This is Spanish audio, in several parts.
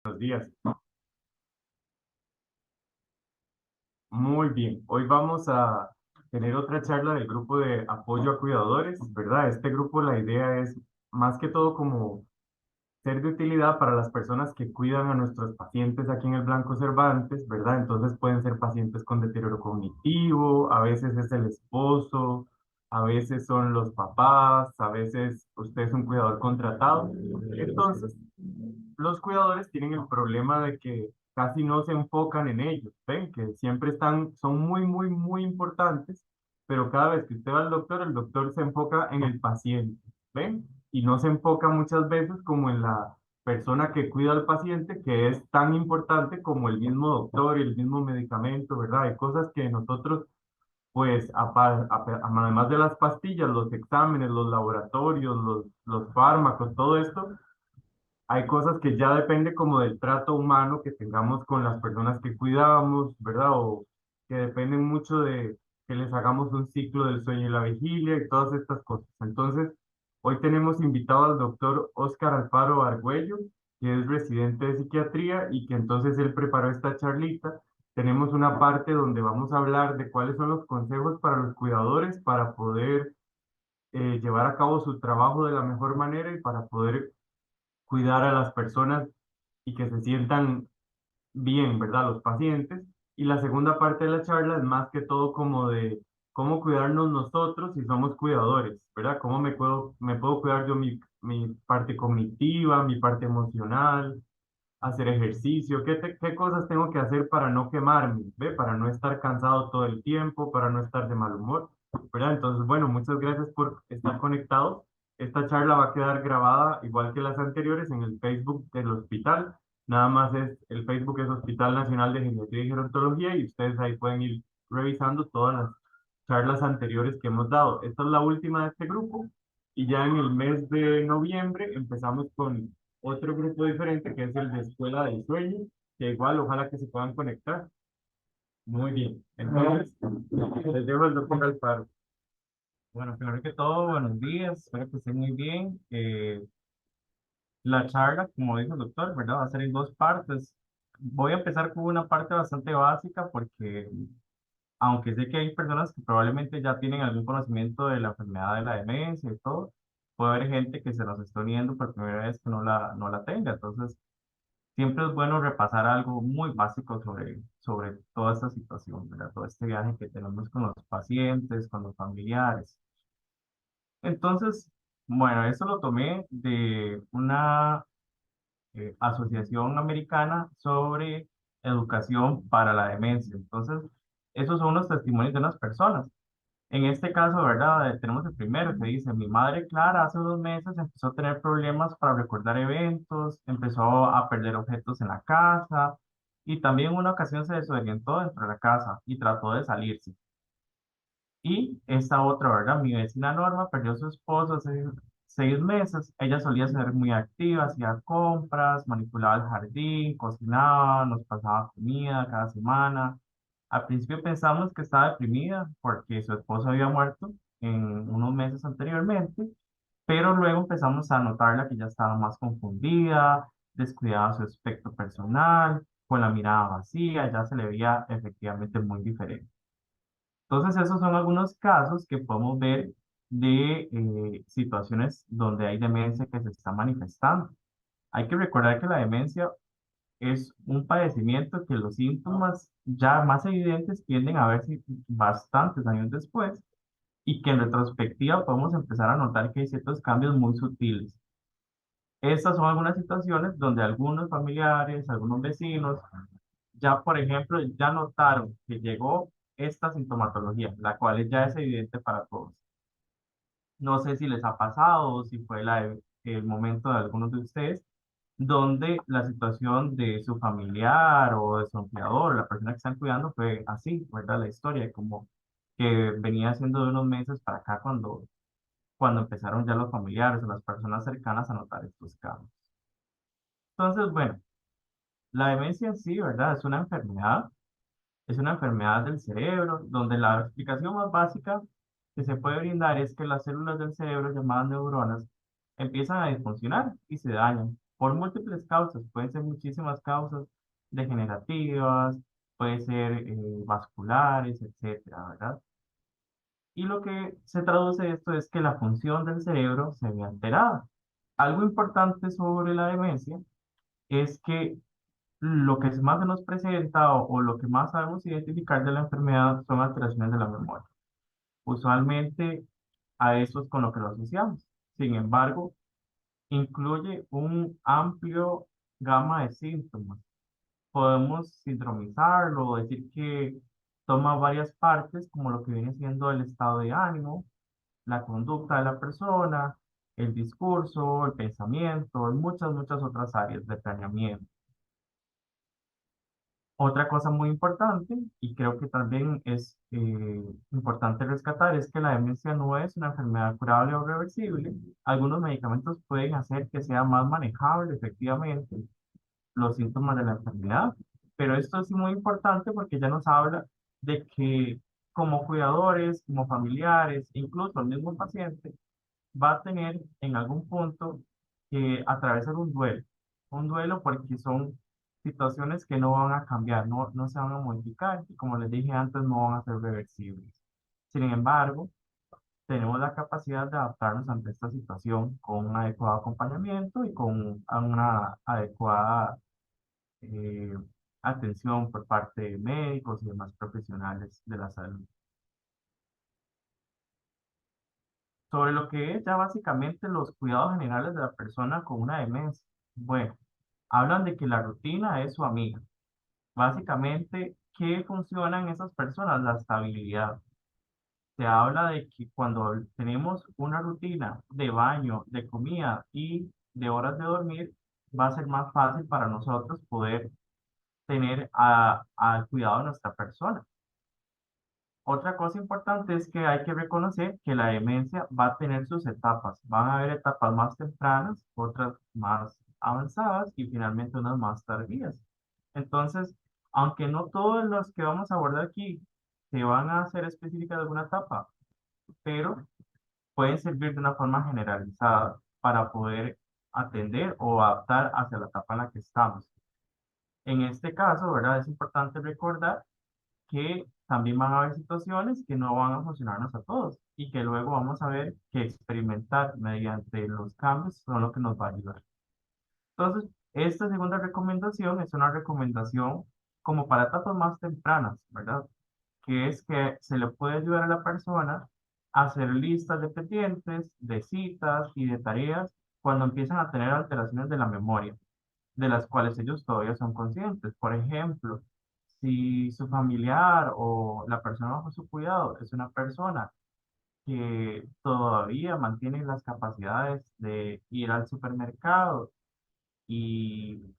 Buenos días. Muy bien. Hoy vamos a tener otra charla del grupo de apoyo a cuidadores, ¿verdad? Este grupo, la idea es más que todo como ser de utilidad para las personas que cuidan a nuestros pacientes aquí en el Blanco Cervantes, ¿verdad? Entonces pueden ser pacientes con deterioro cognitivo, a veces es el esposo, a veces son los papás, a veces usted es un cuidador contratado. Entonces, los cuidadores tienen el problema de que casi no se enfocan en ellos, ¿ven? Que siempre están, son muy, muy, muy importantes, pero cada vez que usted va al doctor, el doctor se enfoca en el paciente, ¿ven? Y no se enfoca muchas veces como en la persona que cuida al paciente, que es tan importante como el mismo doctor y el mismo medicamento, ¿verdad? Hay cosas que nosotros, pues, además de las pastillas, los exámenes, los laboratorios, los fármacos, todo esto, hay cosas que ya depende como del trato humano que tengamos con las personas que cuidamos, ¿verdad? O que dependen mucho de que les hagamos un ciclo del sueño y la vigilia y todas estas cosas. Entonces, hoy tenemos invitado al doctor Óscar Alfaro Argüello, que es residente de psiquiatría y que entonces él preparó esta charlita. Tenemos una parte donde vamos a hablar de cuáles son los consejos para los cuidadores para poder llevar a cabo su trabajo de la mejor manera y para poder cuidar a las personas y que se sientan bien, ¿verdad? Los pacientes. Y la segunda parte de la charla es más que todo como de cómo cuidarnos nosotros si somos cuidadores, ¿verdad? Cómo me puedo cuidar yo mi parte cognitiva, mi parte emocional, hacer ejercicio, qué cosas tengo que hacer para no quemarme, ¿ve? Para no estar cansado todo el tiempo, para no estar de mal humor, ¿verdad? Entonces, bueno, muchas gracias por estar conectados. Esta charla va a quedar grabada, igual que las anteriores, en el Facebook del hospital. Nada más el Facebook es Hospital Nacional de Geriatría y Gerontología y ustedes ahí pueden ir revisando todas las charlas anteriores que hemos dado. Esta es la última de este grupo y ya en el mes de noviembre empezamos con otro grupo diferente que es el de Escuela del Sueño, que igual ojalá que se puedan conectar. Muy bien. Entonces, les dejo el doctor Alfaro. Bueno, primero que todo, buenos días, espero que estén muy bien. La charla, como dijo el doctor, ¿verdad? Va a ser en dos partes. Voy a empezar con una parte bastante básica porque, aunque sé que hay personas que probablemente ya tienen algún conocimiento de la enfermedad de la demencia y todo, puede haber gente que se nos está uniendo por primera vez que no la tenga. Entonces, siempre es bueno repasar algo muy básico sobre toda esta situación, ¿verdad? Todo este viaje que tenemos con los pacientes, con los familiares. Entonces, bueno, eso lo tomé de una asociación americana sobre educación para la demencia. Entonces, esos son los testimonios de unas personas. En este caso, ¿verdad? Tenemos el primero que dice, mi madre Clara hace unos meses empezó a tener problemas para recordar eventos, empezó a perder objetos en la casa y también en una ocasión se desorientó dentro de la casa y trató de salirse. Y esta otra, ¿verdad? Mi vecina Norma perdió a su esposo hace 6 meses. Ella solía ser muy activa, hacía compras, manipulaba el jardín, cocinaba, nos pasaba comida cada semana. Al principio pensamos que estaba deprimida porque su esposo había muerto en unos meses anteriormente, pero luego empezamos a notarla que ya estaba más confundida, descuidaba su aspecto personal, con la mirada vacía, ya se le veía efectivamente muy diferente. Entonces, esos son algunos casos que podemos ver de situaciones donde hay demencia que se está manifestando. Hay que recordar que la demencia es un padecimiento que los síntomas ya más evidentes tienden a verse bastantes años después y que en retrospectiva podemos empezar a notar que hay ciertos cambios muy sutiles. Estas son algunas situaciones donde algunos familiares, algunos vecinos, ya por ejemplo, ya notaron que llegó esta sintomatología, la cual ya es evidente para todos. No sé si les ha pasado o si fue el momento de algunos de ustedes, donde la situación de su familiar o de su empleador, la persona que están cuidando, fue así, ¿verdad? La historia, como que venía siendo de unos meses para acá cuando empezaron ya los familiares o las personas cercanas a notar estos cambios. Entonces, bueno, la demencia en sí, ¿verdad? Es una enfermedad del cerebro, donde la explicación más básica que se puede brindar es que las células del cerebro llamadas neuronas empiezan a disfuncionar y se dañan. por múltiples causas, pueden ser muchísimas causas degenerativas, puede ser vasculares, etcétera, ¿verdad? Y lo que se traduce esto es que la función del cerebro se ve alterada. Algo importante sobre la demencia es que lo que más se nos presenta o lo que más sabemos identificar de la enfermedad son alteraciones de la memoria. Usualmente a eso es con lo que lo asociamos. Sin embargo, incluye un amplio gama de síntomas. Podemos sindromizarlo o decir que toma varias partes, como lo que viene siendo el estado de ánimo, la conducta de la persona, el discurso, el pensamiento, y muchas otras áreas de planeamiento. Otra cosa muy importante, y creo que también es importante rescatar, es que la demencia no es una enfermedad curable o reversible. Algunos medicamentos pueden hacer que sea más manejable efectivamente los síntomas de la enfermedad, pero esto es muy importante porque ya nos habla de que como cuidadores, como familiares, incluso el mismo paciente, va a tener en algún punto que atravesar un duelo porque son situaciones que no van a cambiar, no se van a modificar y como les dije antes, no van a ser reversibles. Sin embargo, tenemos la capacidad de adaptarnos ante esta situación con un adecuado acompañamiento y con una adecuada eh, atención por parte de médicos y demás profesionales de la salud. Sobre lo que es ya básicamente los cuidados generales de la persona con una demencia. Bueno, hablan de que la rutina es su amiga. Básicamente, ¿qué funciona en esas personas? La estabilidad. Se habla de que cuando tenemos una rutina de baño, de comida y de horas de dormir, va a ser más fácil para nosotros poder tener al cuidado de nuestra persona. Otra cosa importante es que hay que reconocer que la demencia va a tener sus etapas. Van a haber etapas más tempranas, otras más avanzadas y finalmente unas más tardías. Entonces, aunque no todos los que vamos a abordar aquí se van a hacer específicas de alguna etapa, pero pueden servir de una forma generalizada para poder atender o adaptar hacia la etapa en la que estamos. En este caso, ¿verdad? Es importante recordar que también van a haber situaciones que no van a funcionarnos a todos y que luego vamos a ver que experimentar mediante los cambios son lo que nos va a ayudar. Entonces, esta segunda recomendación es una recomendación como para etapas más tempranas, ¿verdad? Que es que se le puede ayudar a la persona a hacer listas de pendientes, de citas y de tareas cuando empiezan a tener alteraciones de la memoria de las cuales ellos todavía son conscientes. Por ejemplo, si su familiar o la persona bajo su cuidado es una persona que todavía mantiene las capacidades de ir al supermercado y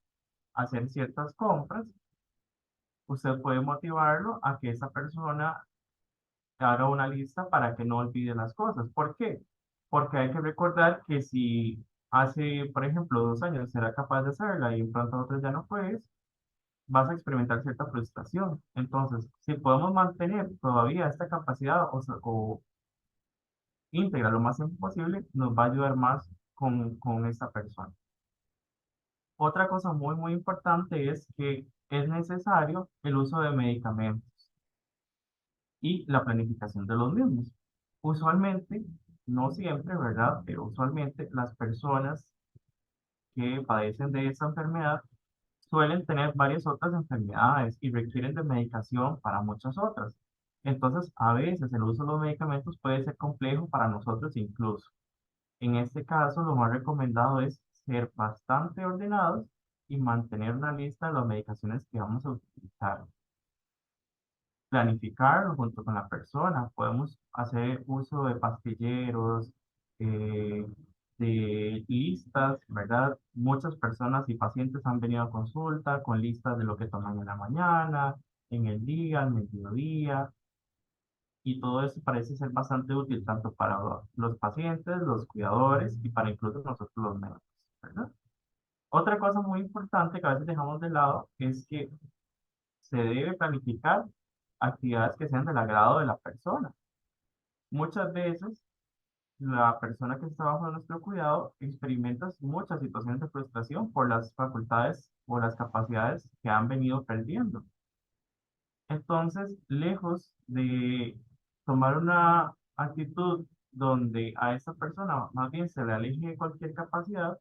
hacer ciertas compras, usted puede motivarlo a que esa persona haga una lista para que no olvide las cosas. ¿Por qué? Porque hay que recordar que si hace, por ejemplo, 2 años era capaz de hacerla y en pronto a otros ya no puedes, vas a experimentar cierta frustración. Entonces, si podemos mantener todavía esta capacidad o íntegra lo más tiempo posible, nos va a ayudar más con esta persona. Otra cosa muy importante es que es necesario el uso de medicamentos y la planificación de los mismos. Usualmente, no siempre, ¿verdad? Pero usualmente las personas que padecen de esta enfermedad suelen tener varias otras enfermedades y requieren de medicación para muchas otras. Entonces, a veces el uso de los medicamentos puede ser complejo para nosotros incluso. En este caso, lo más recomendado es ser bastante ordenados y mantener una lista de las medicaciones que vamos a utilizar. Planificarlo junto con la persona. Podemos hacer uso de pastilleros, eh, de listas, ¿verdad? Muchas personas y pacientes han venido a consulta con listas de lo que toman en la mañana, en el día, al mediodía, y todo eso parece ser bastante útil tanto para los pacientes, los cuidadores y para incluso nosotros los médicos, ¿verdad? Otra cosa muy importante que a veces dejamos de lado es que se debe planificar actividades que sean del agrado de la persona. Muchas veces la persona que está bajo nuestro cuidado experimenta muchas situaciones de frustración por las facultades o las capacidades que han venido perdiendo. Entonces, lejos de tomar una actitud donde a esa persona más bien se le aleje de cualquier capacidad,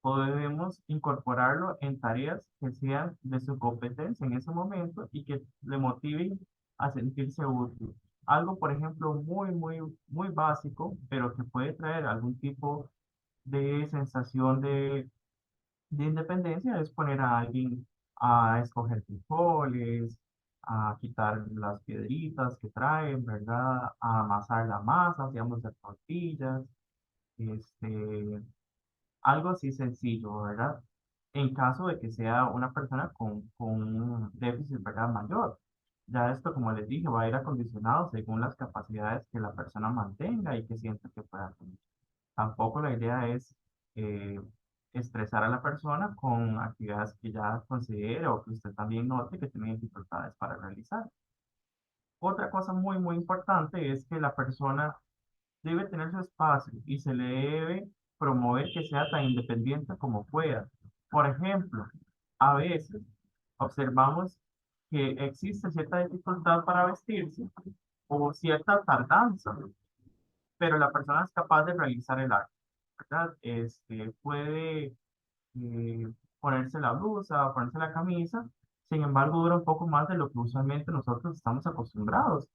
podemos incorporarlo en tareas que sean de su competencia en ese momento y que le motiven a sentirse útil. Algo, por ejemplo, muy básico, pero que puede traer algún tipo de sensación de independencia es poner a alguien a escoger frijoles, a quitar las piedritas que traen, ¿verdad? A amasar la masa, hacíamos de tortillas, este, algo así sencillo, ¿verdad? En caso de que sea una persona con un déficit, ¿verdad? Mayor. Ya esto, como les dije, va a ir acondicionado según las capacidades que la persona mantenga y que sienta que pueda tener. Tampoco la idea es eh, estresar a la persona con actividades que ya considere o que usted también note que tiene dificultades para realizar. Otra cosa muy importante es que la persona debe tener su espacio y se le debe promover que sea tan independiente como pueda. Por ejemplo, a veces observamos que existe cierta dificultad para vestirse o cierta tardanza, pero la persona es capaz de realizar el acto, ¿verdad? Puede ponerse la blusa, ponerse la camisa, sin embargo dura un poco más de lo que usualmente nosotros estamos acostumbrados.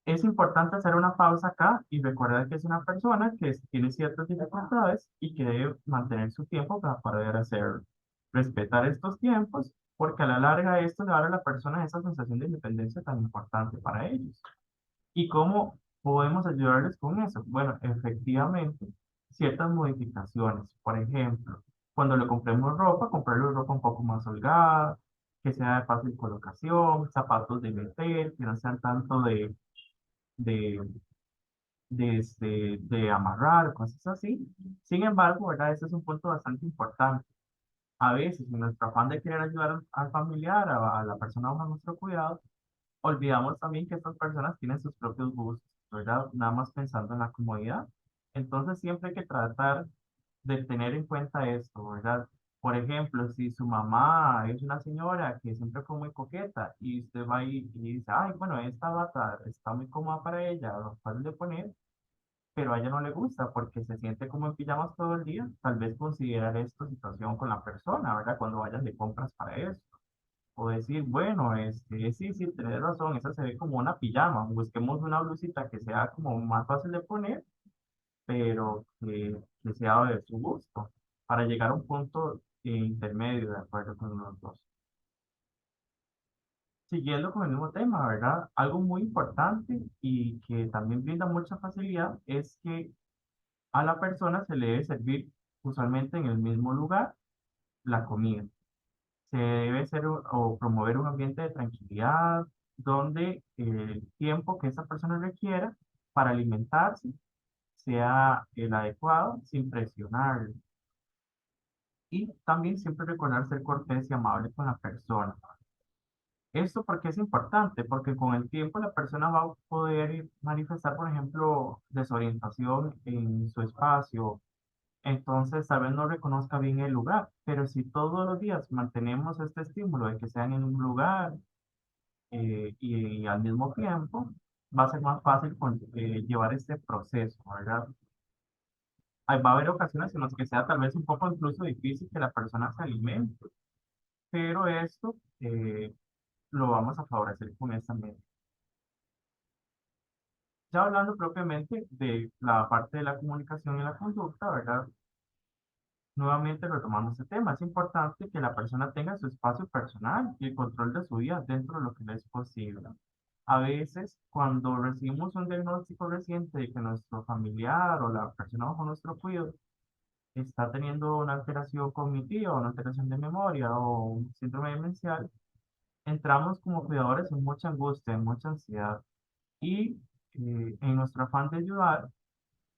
Es importante hacer una pausa acá y recordar que es una persona que tiene ciertas dificultades y que debe mantener su tiempo para poder hacerlo. Respetar estos tiempos, porque a la larga esto le va a dar a la persona esa sensación de independencia tan importante para ellos. ¿Y cómo podemos ayudarles con eso? Bueno, efectivamente, ciertas modificaciones. Por ejemplo, cuando le compremos ropa, comprarle ropa un poco más holgada, que sea de fácil colocación, zapatos de meter, que no sean tanto de, de amarrar, cosas así. Sin embargo, ¿verdad? Ese es un punto bastante importante. A veces, en nuestro afán de querer ayudar al familiar, a la persona bajo nuestro cuidado, olvidamos también que estas personas tienen sus propios gustos, ¿verdad? Nada más pensando en la comodidad. Entonces siempre hay que tratar de tener en cuenta esto, ¿verdad? Por ejemplo, si su mamá es una señora que siempre fue muy coqueta y usted va y dice, ay, bueno, esta bata está muy cómoda para ella, fácil de poner, pero a ella no le gusta porque se siente como en pijamas todo el día, tal vez considerar esta situación con la persona, ¿verdad? Cuando vayan de compras para eso. O decir, bueno, sí, sí, tenés razón, esa se ve como una pijama. Busquemos una blusita que sea como más fácil de poner, pero que sea de su gusto, para llegar a un punto intermedio, de acuerdo con los dos. Siguiendo con el mismo tema, ¿verdad? Algo muy importante y que también brinda mucha facilidad es que a la persona se le debe servir usualmente en el mismo lugar la comida. Se debe ser o promover un ambiente de tranquilidad donde el tiempo que esa persona requiera para alimentarse sea el adecuado sin presionar. Y también siempre recordar ser cortés y amable con la persona. Esto porque es importante, porque con el tiempo la persona va a poder manifestar, por ejemplo, desorientación en su espacio. Entonces, tal vez no reconozca bien el lugar, pero si todos los días mantenemos este estímulo de que sean en un lugar y al mismo tiempo, va a ser más fácil llevar este proceso, ¿verdad? Va a haber ocasiones en las que sea tal vez un poco incluso difícil que la persona se alimente, pero esto lo vamos a favorecer con esta medida. Ya hablando propiamente de la parte de la comunicación y la conducta, ¿verdad? Nuevamente retomando este tema, es importante que la persona tenga su espacio personal y el control de su vida dentro de lo que le es posible. A veces, cuando recibimos un diagnóstico reciente de que nuestro familiar o la persona bajo nuestro cuidado está teniendo una alteración cognitiva, una alteración de memoria o un síndrome demencial, entramos como cuidadores en mucha angustia, en mucha ansiedad y en nuestro afán de ayudar,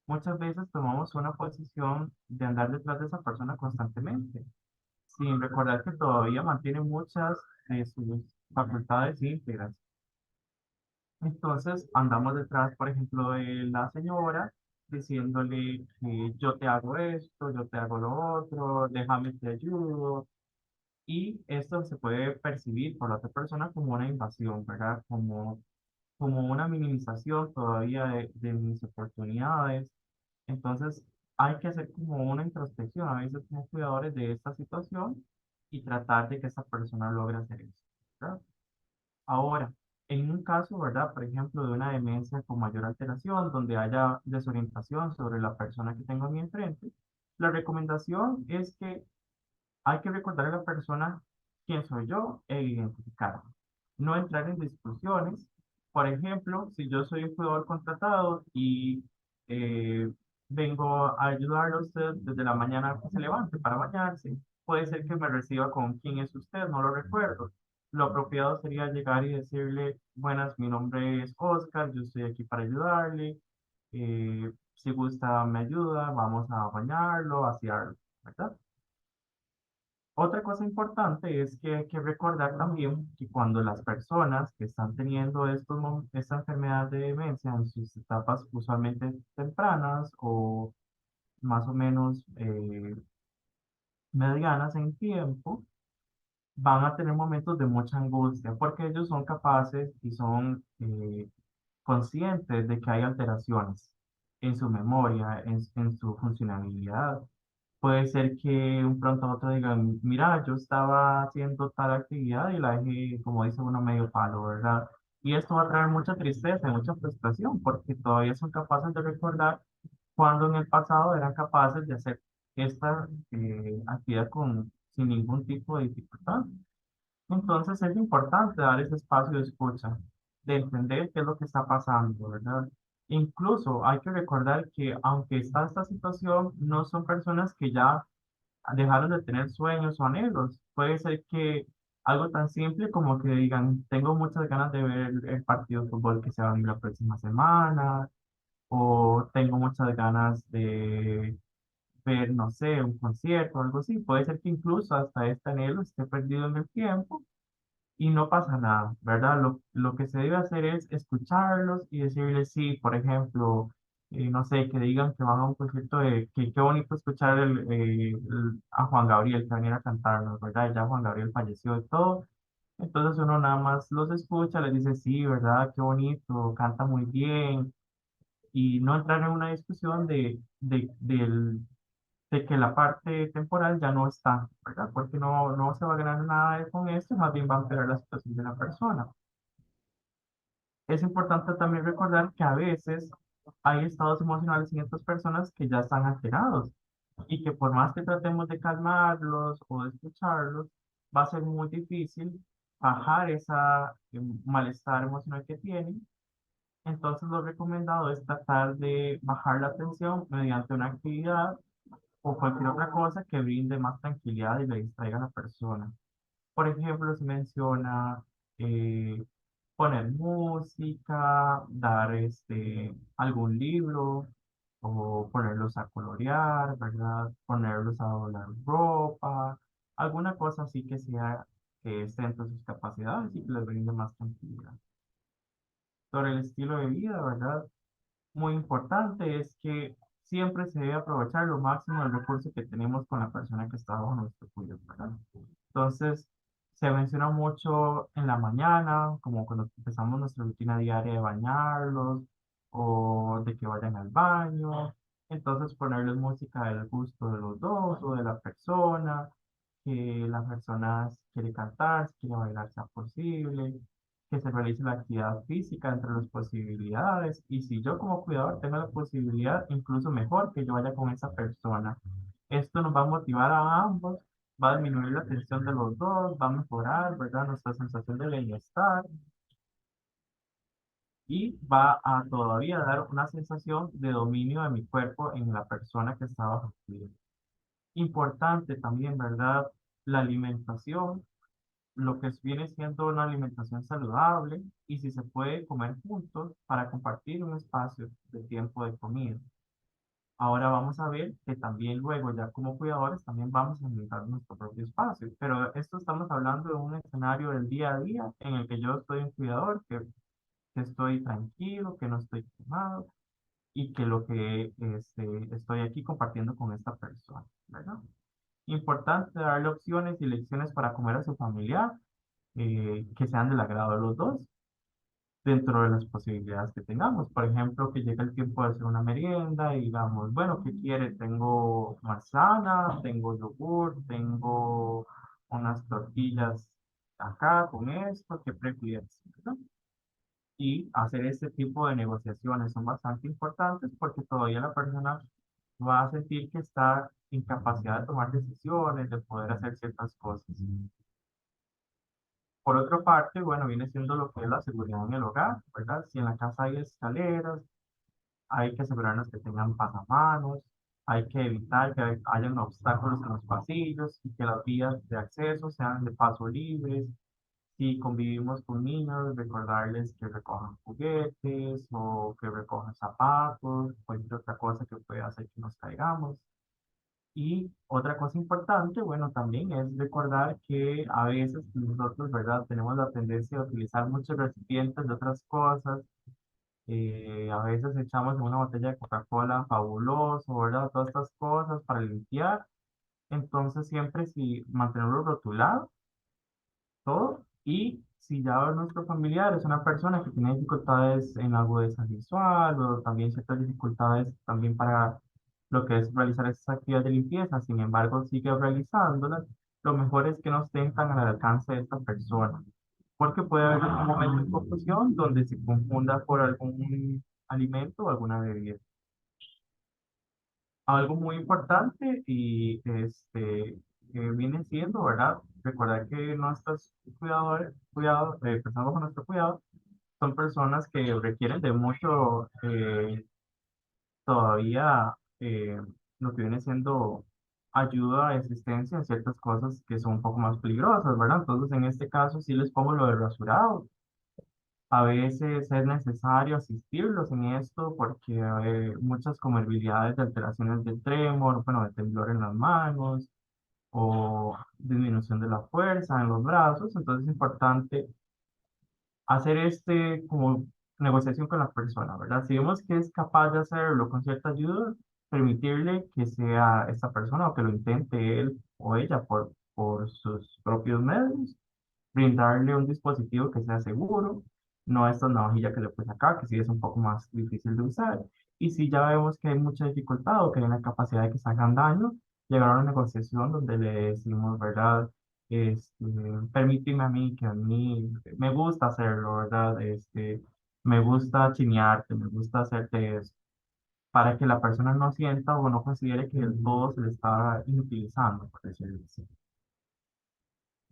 muchas veces tomamos una posición de andar detrás de esa persona constantemente, sin recordar que todavía mantiene muchas de sus facultades íntegras. Entonces andamos detrás, por ejemplo, de la señora diciéndole que yo te hago esto, yo te hago lo otro, déjame te ayudo. Y esto se puede percibir por la otra persona como una invasión, ¿verdad? Como una minimización todavía de mis oportunidades. Entonces, hay que hacer como una introspección a veces como cuidadores de esta situación y tratar de que esa persona logre hacer eso, ¿verdad? Ahora, en un caso, ¿verdad? Por ejemplo, de una demencia con mayor alteración, donde haya desorientación sobre la persona que tengo a mi enfrente, la recomendación es que hay que recordar a la persona quién soy yo e identificarme. No entrar en discusiones. Por ejemplo, si yo soy un cuidador contratado y eh, vengo a ayudarle a usted desde la mañana que se levante para bañarse, puede ser que me reciba con quién es usted, no lo recuerdo. Lo apropiado sería llegar y decirle, buenas, mi nombre es Oscar, yo estoy aquí para ayudarle. Si gusta, me ayuda, vamos a bañarlo, a asearlo, ¿verdad? Otra cosa importante es que hay que recordar también que cuando las personas que están teniendo esta enfermedad de demencia en sus etapas usualmente tempranas o más o menos medianas en tiempo, van a tener momentos de mucha angustia porque ellos son capaces y son conscientes de que hay alteraciones en su memoria, en su funcionalidad. Puede ser que un pronto a otro digan, mira, yo estaba haciendo tal actividad y la dejé, como dice uno, medio palo, ¿verdad? Y esto va a traer mucha tristeza y mucha frustración porque todavía son capaces de recordar cuando en el pasado eran capaces de hacer esta actividad sin ningún tipo de dificultad. Entonces es importante dar ese espacio de escucha, de entender qué es lo que está pasando, ¿verdad? Incluso hay que recordar que aunque está esta situación, no son personas que ya dejaron de tener sueños o anhelos. Puede ser que algo tan simple como que digan, tengo muchas ganas de ver el partido de fútbol que se va a venir la próxima semana, o tengo muchas ganas de ver, no sé, un concierto o algo así. Puede ser que incluso hasta este anhelo esté perdido en el tiempo y no pasa nada, ¿verdad? Lo que se debe hacer es escucharlos y decirles sí, por ejemplo, no sé, que digan que van a un concierto de que qué bonito escuchar a Juan Gabriel que viniera a cantarnos, ¿verdad? Ya Juan Gabriel falleció y todo. Entonces uno nada más los escucha, les dice sí, ¿verdad? Qué bonito, canta muy bien y no entrar en una discusión de que la parte temporal ya no está, ¿verdad? Porque no se va a ganar nada con esto, más bien va a empeorar la situación de la persona. Es importante también recordar que a veces hay estados emocionales en estas personas que ya están alterados y que por más que tratemos de calmarlos o de escucharlos, va a ser muy difícil bajar esa malestar emocional que tienen. Entonces, lo recomendado es tratar de bajar la tensión mediante una actividad o cualquier otra cosa que brinde más tranquilidad y le distraiga a la persona. Por ejemplo, se menciona eh, poner música, dar algún libro o ponerlos a colorear, ¿verdad? Ponerlos a doblar ropa, alguna cosa así que sea que esté entre sus capacidades y que les brinde más tranquilidad. Sobre el estilo de vida, ¿verdad? Muy importante es que siempre se debe aprovechar lo máximo del recurso que tenemos con la persona que está bajo nuestro cuidado, ¿verdad? Entonces, se menciona mucho en la mañana, como cuando empezamos nuestra rutina diaria de bañarlos o de que vayan al baño. Entonces, ponerles música del gusto de los dos o de la persona, que la persona si quiere cantar, si quiere bailar, sea posible, que se realice la actividad física entre las posibilidades. Y si yo como cuidador tengo la posibilidad, incluso mejor que yo vaya con esa persona. Esto nos va a motivar a ambos, va a disminuir la tensión de los dos, va a mejorar, ¿verdad? Nuestra sensación de bienestar y va a todavía dar una sensación de dominio de mi cuerpo en la persona que está bajo cuidado. Importante también, ¿verdad? La alimentación, lo que viene siendo una alimentación saludable y si se puede comer juntos para compartir un espacio de tiempo de comida. Ahora vamos a ver que también luego, ya como cuidadores, también vamos a inventar nuestro propio espacio. Pero esto estamos hablando de un escenario del día a día en el que yo estoy un cuidador, que estoy tranquilo, que no estoy quemado. y que lo que estoy aquí compartiendo con esta persona, ¿verdad? Importante darle opciones y lecciones para comer a su familiar que sean del agrado de los dos dentro de las posibilidades que tengamos. Por ejemplo, que llegue el tiempo de hacer una merienda y digamos, bueno, ¿qué quiere? Tengo manzana, tengo yogur, tengo unas tortillas acá con esto, ¿qué prefieres? ¿No? Y hacer este tipo de negociaciones son bastante importantes porque todavía la persona va a sentir que está en capacidad de tomar decisiones, de poder hacer ciertas cosas. Por otra parte, bueno, viene siendo lo que es la seguridad en el hogar, ¿verdad? Si en la casa hay escaleras, hay que asegurarnos que tengan pasamanos, hay que evitar que hayan obstáculos en los pasillos y que las vías de acceso sean de paso libres. Si convivimos con niños, recordarles que recojan juguetes o que recojan zapatos, cualquier otra cosa que pueda hacer que nos caigamos. Y otra cosa importante, bueno, también es recordar que a veces nosotros, ¿verdad? Tenemos la tendencia de utilizar muchos recipientes de otras cosas. A veces echamos en una botella de Coca-Cola fabuloso, ¿verdad? Todas estas cosas para limpiar. Entonces, siempre si mantenerlo rotulado, todo. Y si ya nuestro familiar es una persona que tiene dificultades en la agudeza visual o también ciertas dificultades también para lo que es realizar esas actividades de limpieza, sin embargo sigue realizándolas, lo mejor es que no estén tan al alcance de esta persona, porque puede haber un momento de confusión donde se confunda por algún alimento o alguna bebida. Algo muy importante y que viene siendo, ¿verdad? Recordar que nuestros personas bajo nuestro cuidado son personas que requieren de mucho, todavía, lo que viene siendo ayuda, asistencia en ciertas cosas que son un poco más peligrosas, ¿verdad? Entonces, en este caso, sí les pongo lo del rasurado. A veces es necesario asistirlos en esto porque hay muchas comorbilidades de alteraciones del trémor, bueno, de temblor en las manos o disminución de la fuerza en los brazos. Entonces es importante hacer como negociación con la persona, ¿verdad? Si vemos que es capaz de hacerlo con cierta ayuda, permitirle que sea esta persona o que lo intente él o ella por sus propios medios, brindarle un dispositivo que sea seguro, no esta navajilla que le puse acá, que sí es un poco más difícil de usar. Y si ya vemos que hay mucha dificultad o que hay una capacidad de que se hagan daño, llegar a una negociación donde le decimos, ¿verdad? Este, permíteme a mí, que a mí me gusta hacerlo, ¿verdad? Me gusta chinearte, me gusta hacerte eso, para que la persona no sienta o no considere que el todo se le está inutilizando, por decirlo así.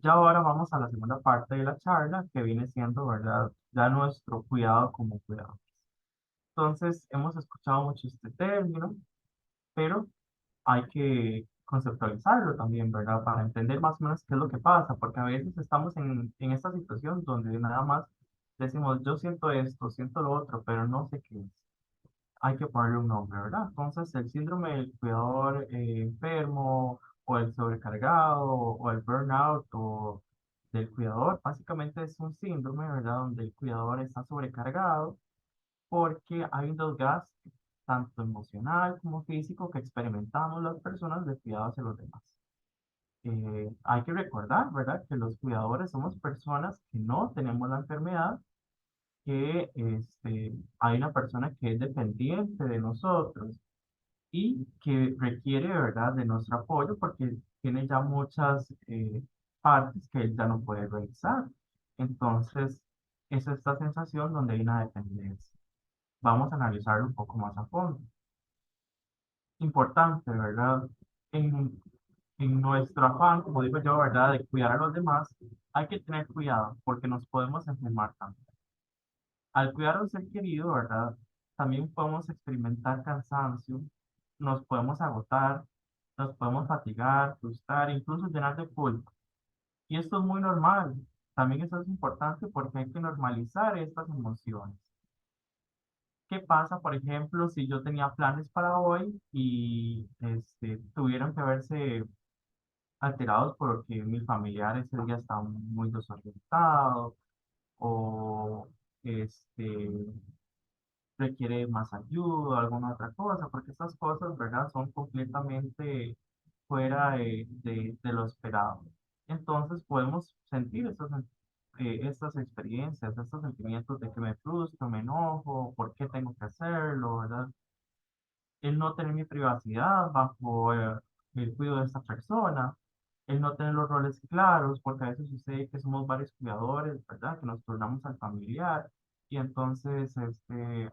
Ya ahora vamos a la segunda parte de la charla, que viene siendo, ¿verdad? Ya nuestro cuidado como cuidado. Entonces, hemos escuchado mucho este término, pero hay que conceptualizarlo también, ¿verdad? Para entender más o menos qué es lo que pasa, porque a veces estamos en esta situación donde nada más decimos, yo siento esto, siento lo otro, pero no sé qué es. Hay que ponerle un nombre, ¿verdad? Entonces, el síndrome del cuidador enfermo, o el sobrecargado, o el burnout, o del cuidador, básicamente es un síndrome, ¿verdad? Donde el cuidador está sobrecargado porque hay un desgaste tanto emocional como físico que experimentamos las personas de cuidado hacia los demás. Hay que recordar, ¿verdad? Que los cuidadores somos personas que no tenemos la enfermedad, que hay una persona que es dependiente de nosotros y que requiere, ¿verdad?, de nuestro apoyo porque tiene ya muchas partes que él ya no puede realizar. Entonces, es esta sensación donde hay una dependencia. Vamos a analizarlo un poco más a fondo. Importante, ¿verdad? En, en nuestro afán, como digo yo, ¿verdad?, de cuidar a los demás, hay que tener cuidado porque nos podemos enfermar también. Al cuidar a un ser querido, ¿verdad? También podemos experimentar cansancio, nos podemos agotar, nos podemos fatigar, frustrar, incluso llenar de culpa. Y esto es muy normal. También esto es importante porque hay que normalizar estas emociones. ¿Qué pasa, por ejemplo, si yo tenía planes para hoy y tuvieron que verse alterados porque mi familiar ese día estaba muy desorientado o este, requiere más ayuda, alguna otra cosa, porque estas cosas, ¿verdad? Son completamente fuera de lo esperado. Entonces podemos sentir estas experiencias, estos sentimientos de que me frustro, me enojo, ¿por qué tengo que hacerlo, verdad? El no tener mi privacidad bajo el cuidado de esta persona, el no tener los roles claros, porque a veces sucede que somos varios cuidadores, ¿verdad? Que nos turnamos al familiar y entonces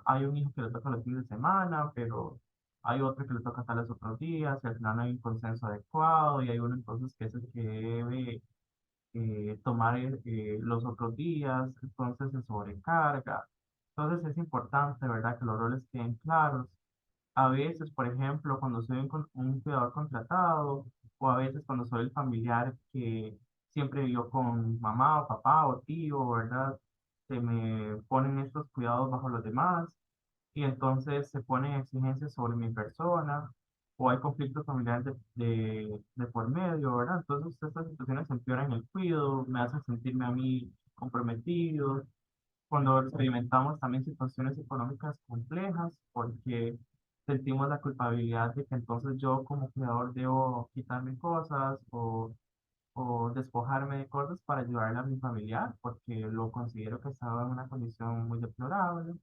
hay un hijo que le toca los fines de semana, pero hay otro que le toca tales otros días y al final no hay un consenso adecuado y hay uno entonces que es el que debe tomar los otros días, entonces se sobrecarga. Entonces es importante, ¿verdad? Que los roles queden claros a veces, por ejemplo, cuando soy un cuidador contratado, o a veces cuando soy el familiar que siempre vivió con mamá o papá o tío, ¿verdad? Se me ponen estos cuidados bajo los demás y entonces se ponen exigencias sobre mi persona o hay conflictos familiares de por medio, ¿verdad? Entonces estas situaciones empeoran el cuidado, me hacen sentirme a mí comprometido, cuando experimentamos también situaciones económicas complejas, porque sentimos la culpabilidad de que entonces yo como cuidador debo quitarme cosas o despojarme de cosas para ayudarle a mi familiar, porque lo considero que estaba en una condición muy deplorable.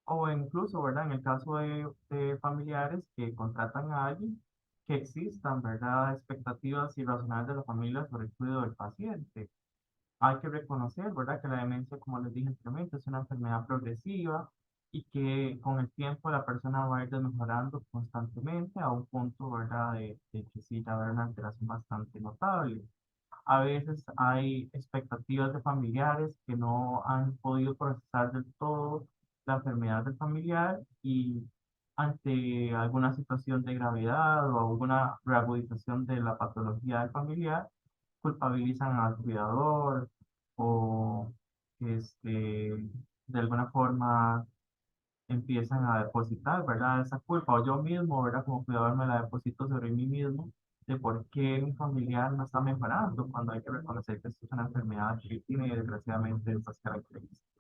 O incluso, ¿verdad? En el caso de familiares que contratan a alguien, que existan, ¿verdad? Expectativas irracionales de la familia sobre el cuidado del paciente. Hay que reconocer, ¿verdad?, que la demencia, como les dije anteriormente, es una enfermedad progresiva y que con el tiempo la persona va a ir mejorando constantemente a un punto, ¿verdad?, de que sí va a haber una alteración bastante notable. A veces hay expectativas de familiares que no han podido procesar del todo la enfermedad del familiar y ante alguna situación de gravedad o alguna reagudización de la patología del familiar, culpabilizan al cuidador o de alguna forma empiezan a depositar, ¿verdad? Esa culpa, o yo mismo, ¿verdad? Como cuidador me la deposito sobre mí mismo, de por qué mi familiar no está mejorando, cuando hay que reconocer que esto es una enfermedad que tiene desgraciadamente estas características.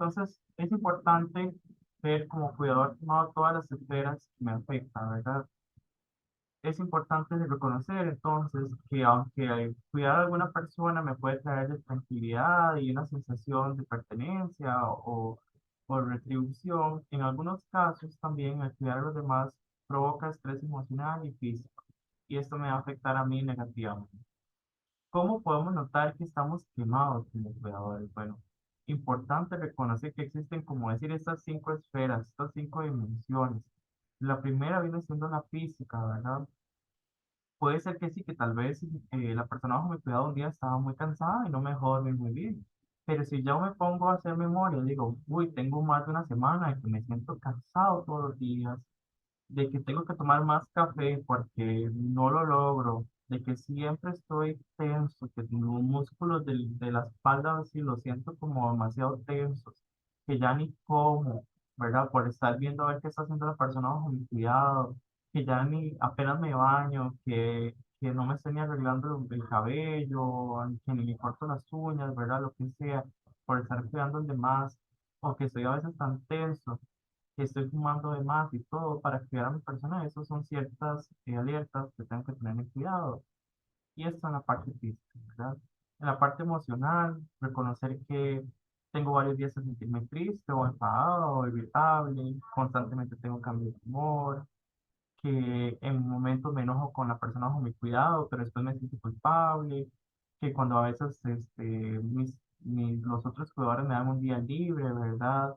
Entonces, es importante ver como cuidador no todas las esferas que me afectan, ¿verdad? Es importante reconocer entonces que aunque cuidar a alguna persona me puede traer tranquilidad y una sensación de pertenencia o retribución, en algunos casos también el cuidar a los demás provoca estrés emocional y físico, y esto me va a afectar a mí negativamente. ¿Cómo podemos notar que estamos quemados como cuidadores? Bueno, importante reconocer que existen, como decir, estas cinco esferas, estas cinco dimensiones. La primera viene siendo la física, ¿verdad? Puede ser que sí, que tal vez la persona bajo mi cuidado un día estaba muy cansada y no me dejó dormir muy bien. Pero si yo me pongo a hacer memoria, digo, uy, tengo más de una semana de que me siento cansado todos los días, de que tengo que tomar más café porque no lo logro, de que siempre estoy tenso, que los músculos de la espalda así los siento como demasiado tensos, que ya ni como, ¿verdad? Por estar viendo a ver qué está haciendo la persona bajo mi cuidado, que ya ni apenas me baño, que no me estoy ni arreglando el cabello, que ni me corto las uñas, ¿verdad? Lo que sea, por estar cuidando al demás, o que estoy a veces tan tenso que estoy fumando de más y todo para cuidar a mi persona, eso son ciertas alertas que tengo que tener cuidado. Y esto en la parte física, ¿verdad? En la parte emocional, reconocer que tengo varios días de sentirme triste o enfadado o irritable, constantemente tengo cambios de humor, que en momentos me enojo con la persona bajo mi cuidado, pero después me siento culpable, que cuando a veces los otros cuidadores me dan un día libre, ¿verdad?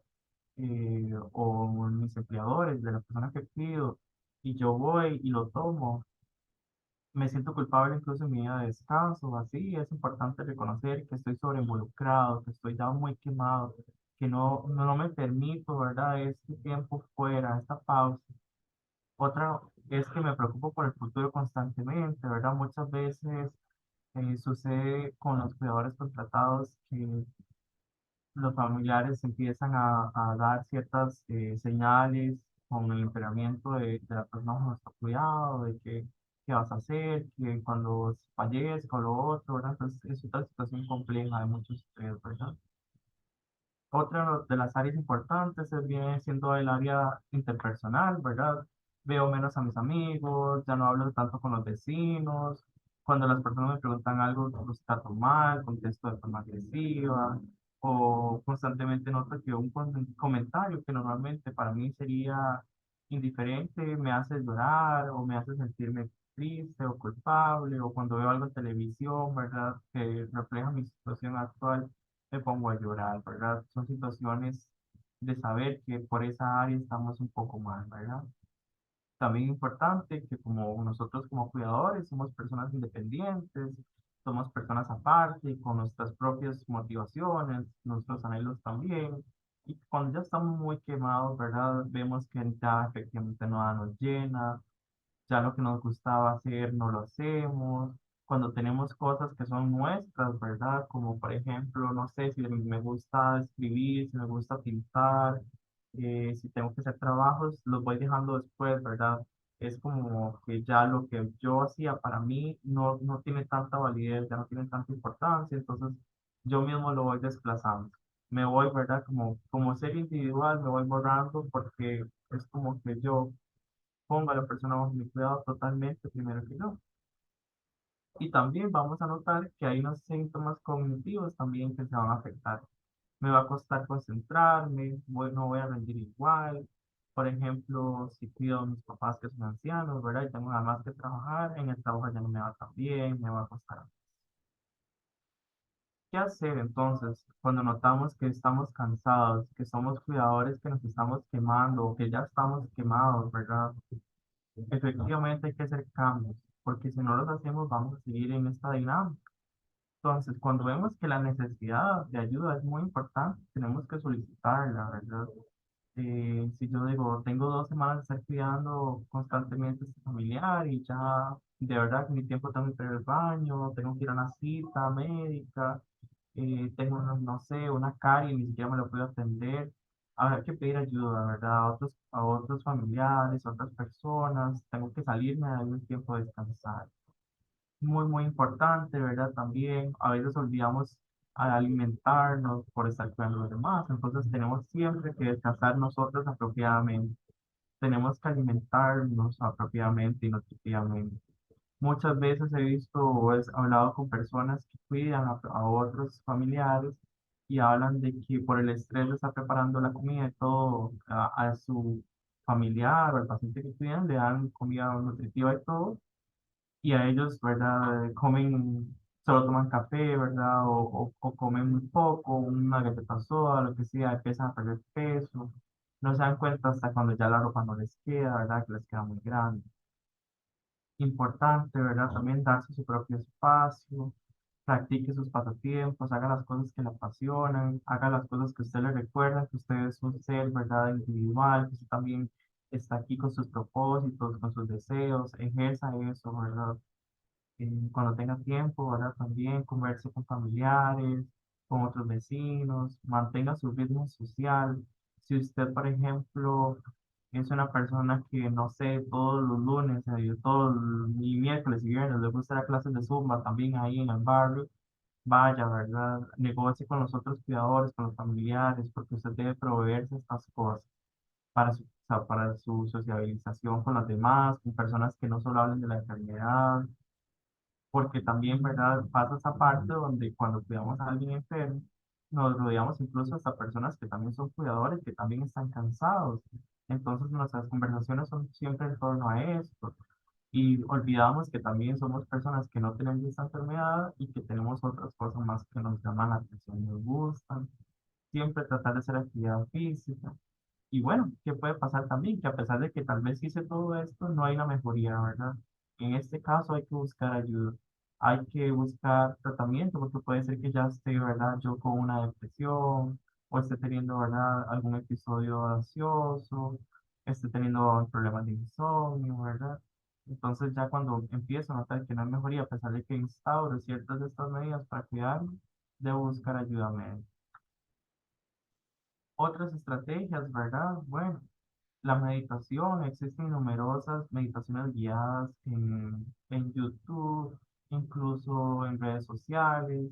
O mis empleadores, de la persona que pido, y yo voy y lo tomo, me siento culpable incluso en mi día de descanso, así, es importante reconocer que estoy sobreinvolucrado, que estoy ya muy quemado, que no me permito, ¿verdad? Este tiempo fuera, esta pausa. Otra es que me preocupo por el futuro constantemente, ¿verdad? Muchas veces sucede con los cuidadores contratados que los familiares empiezan a dar ciertas señales con el empeoramiento de la persona bajo nuestro cuidado, de que, qué vas a hacer, que cuando fallezca o lo otro, ¿verdad? Entonces es otra situación compleja de muchos estrés, ¿verdad? Otra de las áreas importantes viene siendo el área interpersonal, ¿verdad? Veo menos a mis amigos, ya no hablo tanto con los vecinos. Cuando las personas me preguntan algo, los trato mal, contesto de forma agresiva, o constantemente noto que un comentario que normalmente para mí sería indiferente me hace llorar o me hace sentirme triste o culpable, o cuando veo algo en televisión, ¿verdad? Que refleja mi situación actual me pongo a llorar, ¿verdad? Son situaciones de saber que por esa área estamos un poco mal, ¿verdad? También importante que como nosotros como cuidadores somos personas independientes, somos personas aparte, con nuestras propias motivaciones, nuestros anhelos también. Y cuando ya estamos muy quemados, ¿verdad? Vemos que ya efectivamente nada nos llena, ya lo que nos gustaba hacer no lo hacemos. Cuando tenemos cosas que son nuestras, ¿verdad? Como por ejemplo, no sé, si me gusta escribir, si me gusta pintar, si tengo que hacer trabajos, los voy dejando después, ¿verdad? Es como que ya lo que yo hacía para mí no tiene tanta validez, ya no tiene tanta importancia, entonces yo mismo lo voy desplazando. Me voy, ¿verdad? Como ser individual, me voy borrando porque es como que yo ponga a la persona bajo mi cuidado totalmente primero que yo. Y también vamos a notar que hay unos síntomas cognitivos también que se van a afectar. Me va a costar concentrarme, no voy a rendir igual. Por ejemplo, si cuido a mis papás que son ancianos, ¿verdad? Y tengo nada más que trabajar, en el trabajo ya no me va tan bien, me va a costar. ¿Qué hacer entonces cuando notamos que estamos cansados, que somos cuidadores, que nos estamos quemando o que ya estamos quemados, ¿verdad? Efectivamente hay que hacer cambios, porque si no los hacemos vamos a seguir en esta dinámica. Entonces, cuando vemos que la necesidad de ayuda es muy importante, tenemos que solicitarla, ¿verdad? Si yo digo, tengo 2 semanas de estar cuidando constantemente a este familiar y ya de verdad que mi tiempo tengo que ir al baño, tengo que ir a una cita médica, tengo, no sé, una carie y ni siquiera me lo puedo atender. Habrá que pedir ayuda, ¿verdad? A otros familiares, a otras personas. Tengo que salirme de algún tiempo a descansar. Muy, muy importante, ¿verdad? También a veces olvidamos alimentarnos por estar cuidando a los demás. Entonces tenemos siempre que descansar nosotros apropiadamente. Tenemos que alimentarnos apropiadamente y nutritivamente. Muchas veces he visto o he hablado con personas que cuidan a otros familiares y hablan de que por el estrés de estar preparando la comida y todo a su familiar o al paciente que cuidan, le dan comida nutritiva y todo, y a ellos, ¿verdad? Comen, solo toman café, ¿verdad? O comen muy poco, una galleta soda, lo que sea, empiezan a perder peso. No se dan cuenta hasta cuando ya la ropa no les queda, ¿verdad? Que les queda muy grande. Importante, ¿verdad? También darse su propio espacio, practique sus pasatiempos, haga las cosas que le apasionan, haga las cosas que usted le recuerda, que usted es un ser, ¿verdad? Individual, que usted también está aquí con sus propósitos, con sus deseos, ejerza eso, ¿verdad? Cuando tenga tiempo, ¿verdad? También converse con familiares, con otros vecinos, mantenga su ritmo social. Si usted, por ejemplo, es una persona que, no sé, todos los lunes, y miércoles y viernes le gusta las clases de Zumba también ahí en el barrio, vaya, ¿verdad? Negocie con los otros cuidadores, con los familiares, porque usted debe proveerse estas cosas o sea, para su sociabilización con los demás, con personas que no solo hablen de la enfermedad, porque también, ¿verdad? Pasa esa parte donde cuando cuidamos a alguien enfermo, nos rodeamos incluso hasta personas que también son cuidadores, que también están cansados. Entonces nuestras conversaciones son siempre en torno a esto. Y olvidamos que también somos personas que no tenemos esta enfermedad y que tenemos otras cosas más que nos llaman la atención, nos gustan. Siempre tratar de hacer actividad física. Y bueno, ¿qué puede pasar también? Que a pesar de que tal vez hice todo esto, no hay una mejoría, ¿verdad? En este caso hay que buscar ayuda, hay que buscar tratamiento, porque puede ser que ya esté, ¿verdad? Yo con una depresión, o esté teniendo, ¿verdad? Algún episodio ansioso, esté teniendo problemas de insomnio, ¿verdad? Entonces ya cuando empiezo a notar que no hay mejoría, a pesar de que instauro ciertas de estas medidas para cuidarme, debo buscar ayuda médica. Otras estrategias, ¿verdad? Bueno, la meditación, existen numerosas meditaciones guiadas en YouTube, incluso en redes sociales.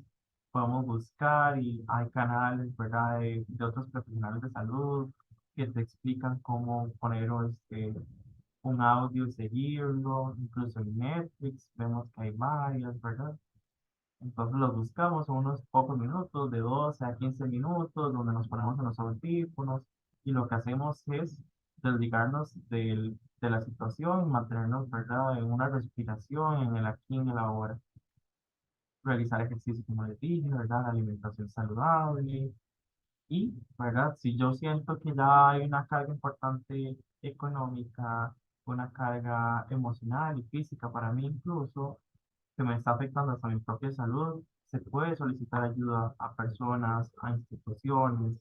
podemos buscar y hay canales, ¿verdad? De otros profesionales de salud que te explican cómo poner un audio y seguirlo, incluso en Netflix vemos que hay varias, ¿verdad? Entonces los buscamos en unos pocos minutos, de 12 a 15 minutos, donde nos ponemos en los audífonos y lo que hacemos es desligarnos de la situación, mantenernos, ¿verdad?, en una respiración, en el aquí y en el ahora. Realizar ejercicio, como les dije, ¿verdad? Alimentación saludable y, ¿verdad? Si yo siento que ya hay una carga importante económica, una carga emocional y física para mí incluso, que me está afectando hasta mi propia salud, se puede solicitar ayuda a personas, a instituciones.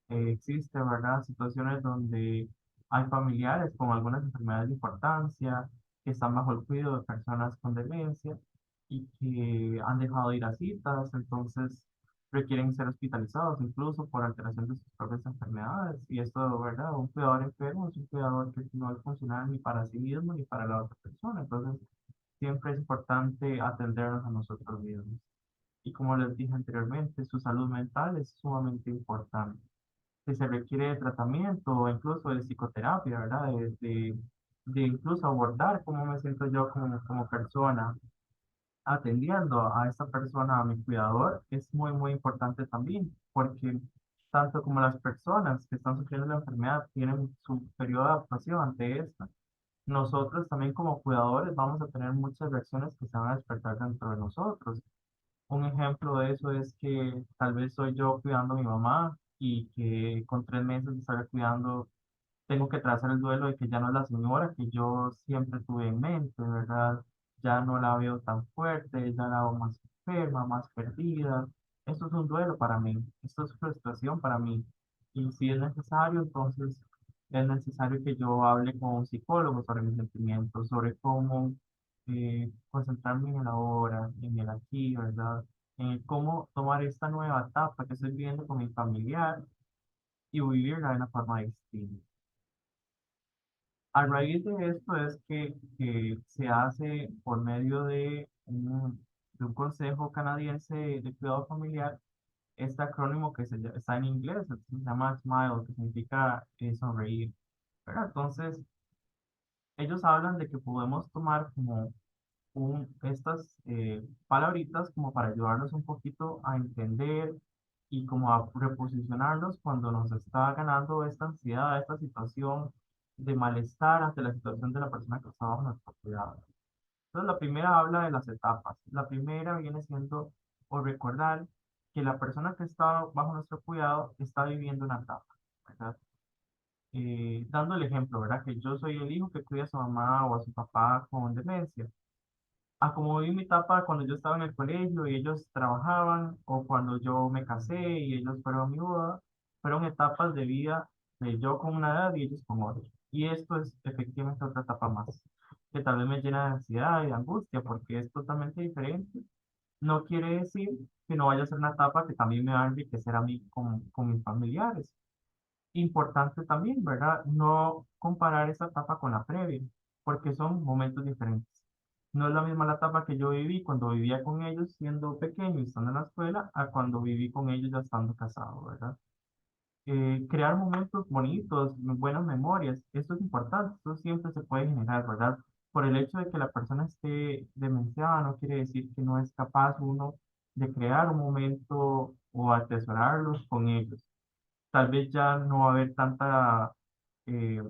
Existe, ¿verdad? Situaciones donde hay familiares con algunas enfermedades de importancia que están bajo el cuidado de personas con demencia y que han dejado de ir a citas, entonces requieren ser hospitalizados incluso por alteración de sus propias enfermedades. Y esto, ¿verdad? Un cuidador enfermo es un cuidador que no es funcional ni para sí mismo ni para la otra persona. Entonces, siempre es importante atendernos a nosotros mismos. Y como les dije anteriormente, su salud mental es sumamente importante. Si se requiere de tratamiento o incluso de psicoterapia, ¿verdad? De incluso abordar cómo me siento yo como persona, atendiendo a esta persona, a mi cuidador, es muy, muy importante también, porque tanto como las personas que están sufriendo la enfermedad tienen su periodo de adaptación ante esta, nosotros también como cuidadores vamos a tener muchas reacciones que se van a despertar dentro de nosotros. Un ejemplo de eso es que tal vez soy yo cuidando a mi mamá y que con 3 meses de estar cuidando tengo que trazar el duelo de que ya no es la señora que yo siempre tuve en mente, ¿verdad? Ya no la veo tan fuerte, ya la veo más enferma, más perdida. Esto es un duelo para mí, esto es frustración para mí. Y si es necesario, entonces es necesario que yo hable con un psicólogo sobre mis sentimientos, sobre cómo concentrarme en el ahora, en el aquí, ¿verdad? En el cómo tomar esta nueva etapa que estoy viviendo con mi familiar y vivirla de una forma distinta. A raíz de esto es que se hace por medio de un consejo canadiense de cuidado familiar este acrónimo que está en inglés, se llama SMILE, que significa sonreír, ¿verdad? Entonces, ellos hablan de que podemos tomar como estas palabritas como para ayudarnos un poquito a entender y como a reposicionarnos cuando nos está ganando esta ansiedad, esta situación de malestar ante la situación de la persona que está bajo nuestro cuidado. Entonces, la primera habla de las etapas. La primera viene siendo o recordar que la persona que está bajo nuestro cuidado está viviendo una etapa, ¿verdad? Dando el ejemplo, ¿verdad? Que yo soy el hijo que cuida a su mamá o a su papá con demencia a como viví mi etapa cuando yo estaba en el colegio y ellos trabajaban, o cuando yo me casé y ellos fueron a mi boda, fueron etapas de vida de yo con una edad y ellos con otra. Y esto es efectivamente otra etapa más, que tal vez me llena de ansiedad y de angustia porque es totalmente diferente. No quiere decir que no vaya a ser una etapa que también me va a enriquecer a mí con mis familiares. Importante también, ¿verdad? No comparar esa etapa con la previa, porque son momentos diferentes. No es la misma la etapa que yo viví cuando vivía con ellos siendo pequeño y estando en la escuela, a cuando viví con ellos ya estando casado, ¿verdad? Crear momentos bonitos, buenas memorias, esto es importante, esto siempre se puede generar, ¿verdad? Por el hecho de que la persona esté demenciada, no quiere decir que no es capaz uno de crear un momento o atesorarlos con ellos. Tal vez ya no va a haber tanta eh,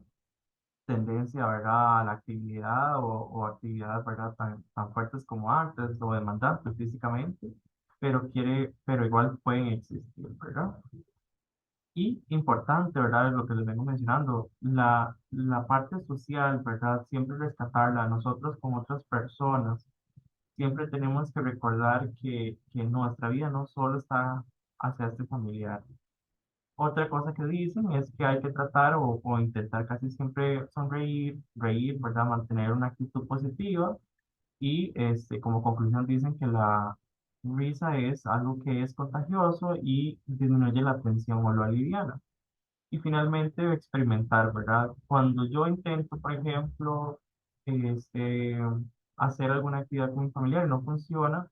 tendencia, ¿verdad?, a la actividad o actividades, ¿verdad?, tan fuertes como antes o demandantes físicamente, pero igual pueden existir, ¿verdad? Y importante, ¿verdad?, es lo que les vengo mencionando, la parte social, ¿verdad?, siempre rescatarla, nosotros con otras personas, siempre tenemos que recordar que nuestra vida no solo está hacia este familiar. Otra cosa que dicen es que hay que tratar o intentar casi siempre sonreír, reír, ¿verdad? Mantener una actitud positiva y como conclusión dicen que la risa es algo que es contagioso y disminuye la tensión o lo aliviana. Y finalmente experimentar, ¿verdad? Cuando yo intento, por ejemplo, este, hacer alguna actividad con mi familiar y no funciona,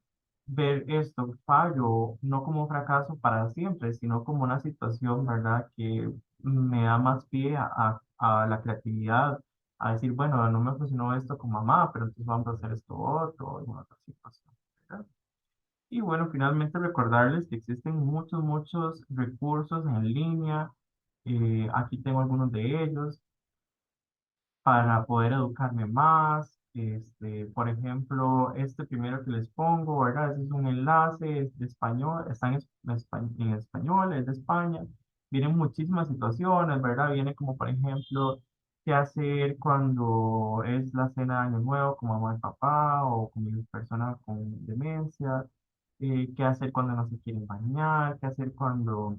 ver esto, fallo, no como un fracaso para siempre, sino como una situación, ¿verdad? Que me da más pie a la creatividad, a decir, bueno, no me funcionó esto con mamá, pero entonces vamos a hacer esto otro, en otra situación, ¿verdad? Y bueno, finalmente recordarles que existen muchos recursos en línea. Aquí tengo algunos de ellos para poder educarme más. Por ejemplo, este primero que les pongo, ¿verdad? Ese es un enlace, es de español, está en español, es de España. Vienen muchísimas situaciones, ¿verdad? Viene como, por ejemplo, qué hacer cuando es la cena de Año Nuevo con mamá y papá o con personas con demencia. Qué hacer cuando no se quieren bañar, qué hacer cuando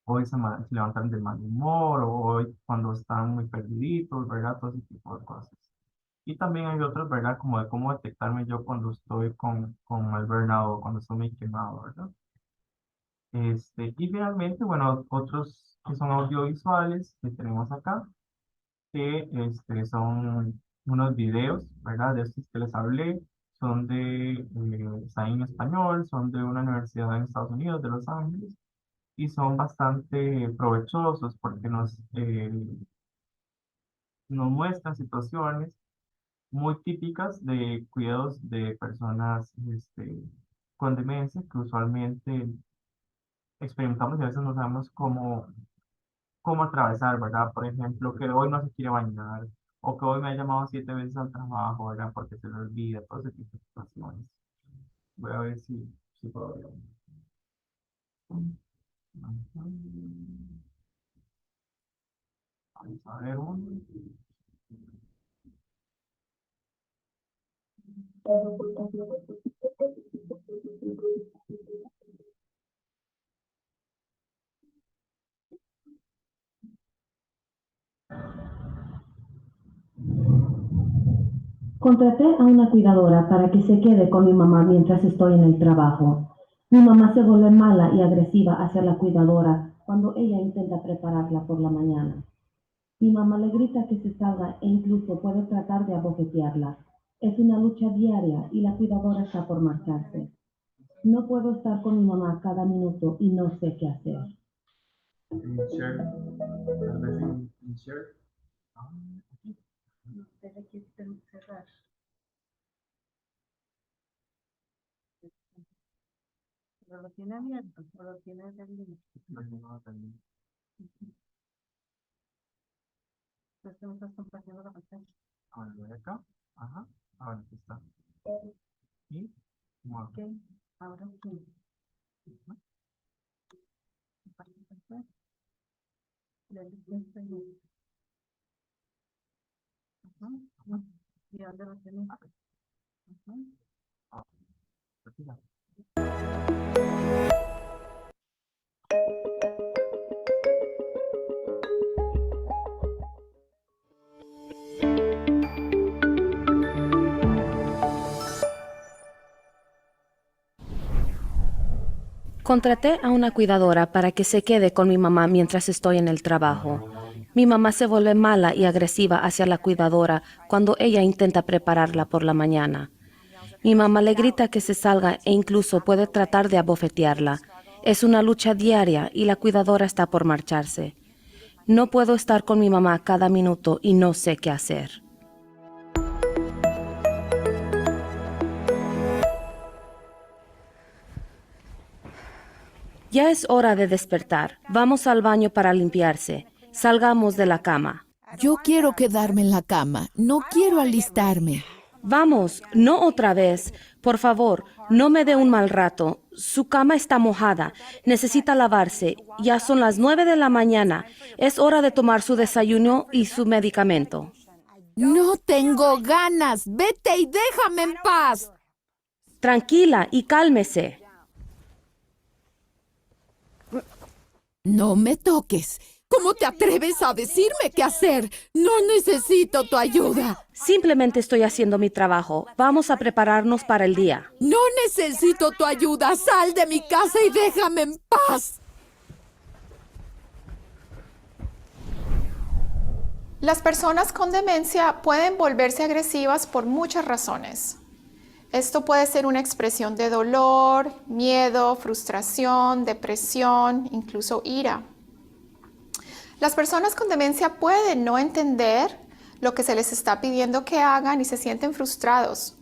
hoy se levantan de mal humor, o hoy cuando están muy perdiditos, ¿verdad? Todo ese tipo de cosas. Y también hay otros, ¿verdad? Como de cómo detectarme yo cuando estoy con el burnout, cuando estoy muy quemado, ¿verdad? Y finalmente, bueno, otros que son audiovisuales que tenemos acá, que son unos videos, ¿verdad? De estos que les hablé, están en español, son de una universidad en Estados Unidos, de Los Ángeles, y son bastante provechosos porque nos muestran situaciones muy típicas de cuidados de personas con demencia que usualmente experimentamos y a veces no sabemos cómo atravesar, ¿verdad? Por ejemplo, que hoy no se quiere bañar o que hoy me ha llamado 7 veces al trabajo, ¿verdad? Porque se le olvida, todo ese tipo de situaciones. Voy a ver si puedo ver. Vamos a ver uno. Contraté a una cuidadora para que se quede con mi mamá mientras estoy en el trabajo. Mi mamá se vuelve mala y agresiva hacia la cuidadora cuando ella intenta prepararla por la mañana. Mi mamá le grita que se salga e incluso puede tratar de abofetearla. Es una lucha diaria y la cuidadora está por marcharse. No puedo estar con mi mamá cada minuto y no sé qué hacer. Share, tal vez en share. Ah, aquí. Debe que cerrar. Pero lo tiene abierto, o lo tiene abierto. No, también. Entonces me estás compartiendo la pantalla. Ahora voy acá. Ajá. Ahora aquí está. Y muevo. Ok, ahora sí. Comparte pantalla. Le doy enseñar. Ajá. ¿Y dónde lo tenés? Ajá. Ah, retira. Contraté a una cuidadora para que se quede con mi mamá mientras estoy en el trabajo. Mi mamá se vuelve mala y agresiva hacia la cuidadora cuando ella intenta prepararla por la mañana. Mi mamá le grita que se salga e incluso puede tratar de abofetearla. Es una lucha diaria y la cuidadora está por marcharse. No puedo estar con mi mamá cada minuto y no sé qué hacer. Ya es hora de despertar. Vamos al baño para limpiarse. Salgamos de la cama. Yo quiero quedarme en la cama, no quiero alistarme. Vamos, no otra vez. Por favor, no me dé un mal rato. Su cama está mojada. Necesita lavarse. Ya son las 9 de la mañana. Es hora de tomar su desayuno y su medicamento. No tengo ganas, vete y déjame en paz. Tranquila y cálmese. No me toques. ¿Cómo te atreves a decirme qué hacer? No necesito tu ayuda. Simplemente estoy haciendo mi trabajo. Vamos a prepararnos para el día. No necesito tu ayuda. Sal de mi casa y déjame en paz. Las personas con demencia pueden volverse agresivas por muchas razones. Esto puede ser una expresión de dolor, miedo, frustración, depresión, incluso ira. Las personas con demencia pueden no entender lo que se les está pidiendo que hagan y se sienten frustrados.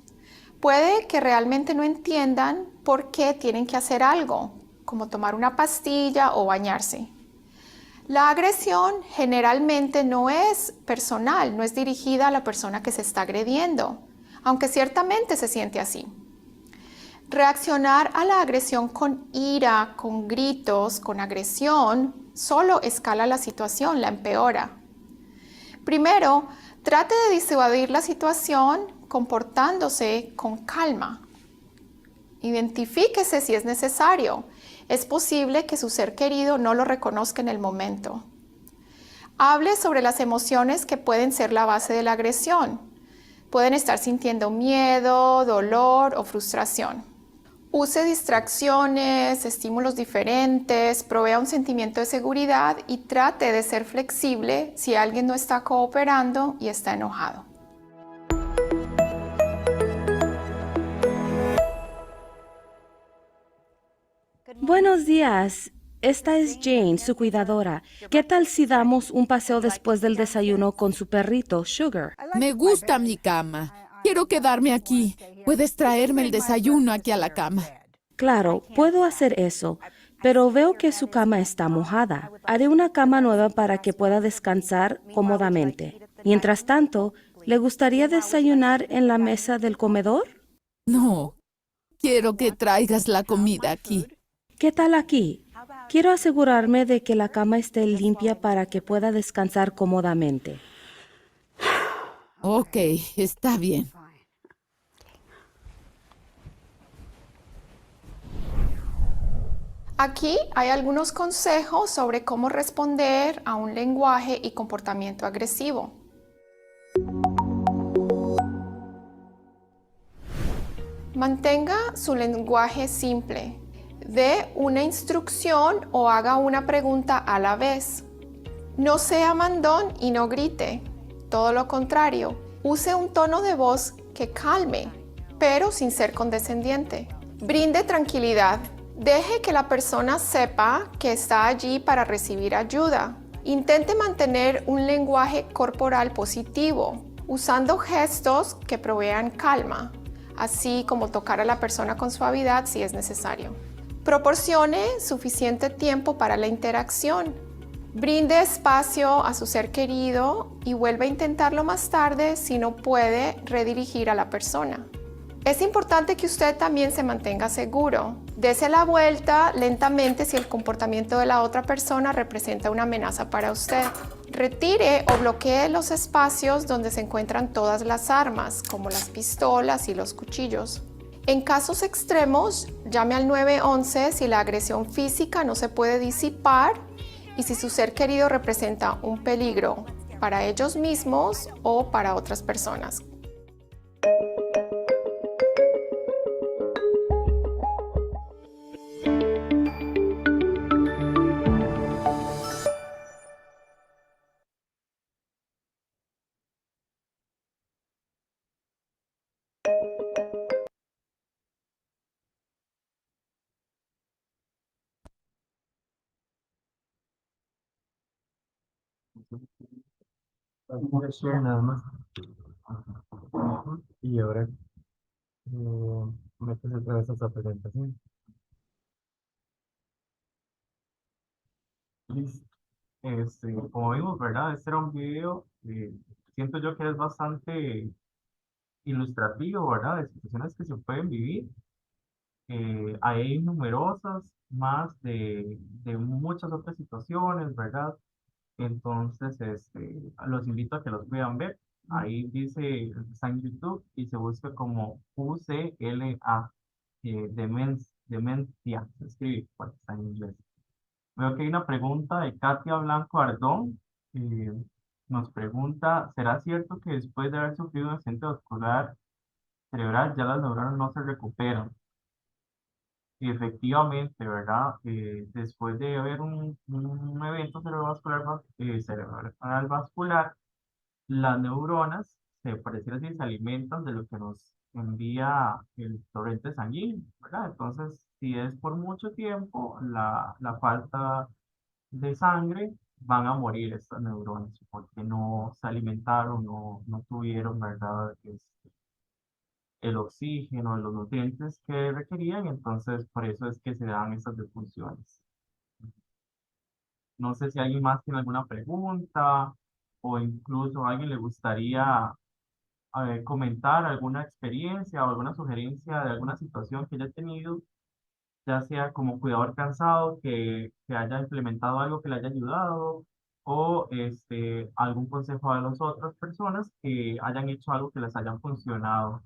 Puede que realmente no entiendan por qué tienen que hacer algo, como tomar una pastilla o bañarse. La agresión generalmente no es personal, no es dirigida a la persona que se está agrediendo, aunque ciertamente se siente así. Reaccionar a la agresión con ira, con gritos, con agresión, solo escala la situación, la empeora. Primero, trate de disuadir la situación comportándose con calma. Identifíquese si es necesario. Es posible que su ser querido no lo reconozca en el momento. Hable sobre las emociones que pueden ser la base de la agresión. Pueden estar sintiendo miedo, dolor o frustración. Use distracciones, estímulos diferentes, provea un sentimiento de seguridad y trate de ser flexible si alguien no está cooperando y está enojado. Buenos días. Esta es Jane, su cuidadora. ¿Qué tal si damos un paseo después del desayuno con su perrito, Sugar? Me gusta mi cama. Quiero quedarme aquí. Puedes traerme el desayuno aquí a la cama. Claro, puedo hacer eso, pero veo que su cama está mojada. Haré una cama nueva para que pueda descansar cómodamente. Mientras tanto, ¿le gustaría desayunar en la mesa del comedor? No, quiero que traigas la comida aquí. ¿Qué tal aquí? Quiero asegurarme de que la cama esté limpia para que pueda descansar cómodamente. Ok, está bien. Aquí hay algunos consejos sobre cómo responder a un lenguaje y comportamiento agresivo. Mantenga su lenguaje simple. Dé una instrucción o haga una pregunta a la vez. No sea mandón y no grite. Todo lo contrario, use un tono de voz que calme, pero sin ser condescendiente. Brinde tranquilidad. Deje que la persona sepa que está allí para recibir ayuda. Intente mantener un lenguaje corporal positivo, usando gestos que provean calma, así como tocar a la persona con suavidad si es necesario. Proporcione suficiente tiempo para la interacción. Brinde espacio a su ser querido y vuelva a intentarlo más tarde si no puede redirigir a la persona. Es importante que usted también se mantenga seguro. Dese la vuelta lentamente si el comportamiento de la otra persona representa una amenaza para usted. Retire o bloquee los espacios donde se encuentran todas las armas, como las pistolas y los cuchillos. En casos extremos, llame al 911 si la agresión física no se puede disipar y si su ser querido representa un peligro para ellos mismos o para otras personas. Voy a share nada más. Y ahora metes otra vez esa presentación. Listo. Como vimos, ¿verdad? Este era un video, siento yo que es bastante ilustrativo, ¿verdad? De situaciones que se pueden vivir. Hay numerosas más de muchas otras situaciones, ¿verdad? Entonces, los invito a que los puedan ver. Ahí dice, está en YouTube y se busca como UCLA, demencia, se escribe, porque está en inglés. Veo que hay una pregunta de Katia Blanco Ardón. eh, Nos pregunta, ¿será cierto que después de haber sufrido un accidente vascular cerebral ya las neuronas no se recuperan? Y efectivamente, ¿verdad? Después de haber un evento cerebrovascular, cerebral vascular, las neuronas, se pareciera así, se alimentan de lo que nos envía el torrente sanguíneo, ¿verdad? Entonces, si es por mucho tiempo, la falta de sangre, van a morir estas neuronas porque no se alimentaron, no tuvieron, ¿verdad? El oxígeno, los nutrientes que requerían, entonces por eso es que se dan estas defunciones. No sé si alguien más tiene alguna pregunta o incluso a alguien le gustaría comentar alguna experiencia o alguna sugerencia de alguna situación que haya tenido, ya sea como cuidador cansado que haya implementado algo que le haya ayudado o algún consejo a las otras personas que hayan hecho algo que les haya funcionado.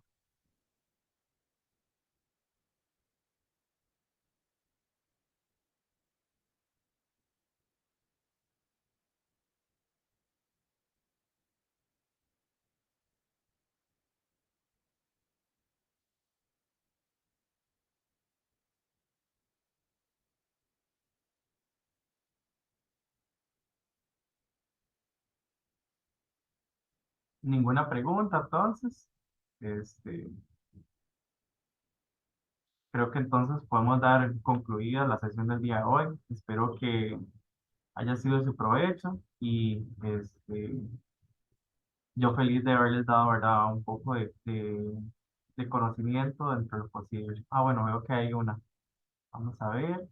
Ninguna pregunta, entonces. Este, Creo que entonces podemos dar concluida la sesión del día de hoy. Espero que haya sido de su provecho y yo feliz de haberles dado, ¿verdad? Un poco de conocimiento dentro de lo posible. Ah, bueno, veo que hay una. Vamos a ver.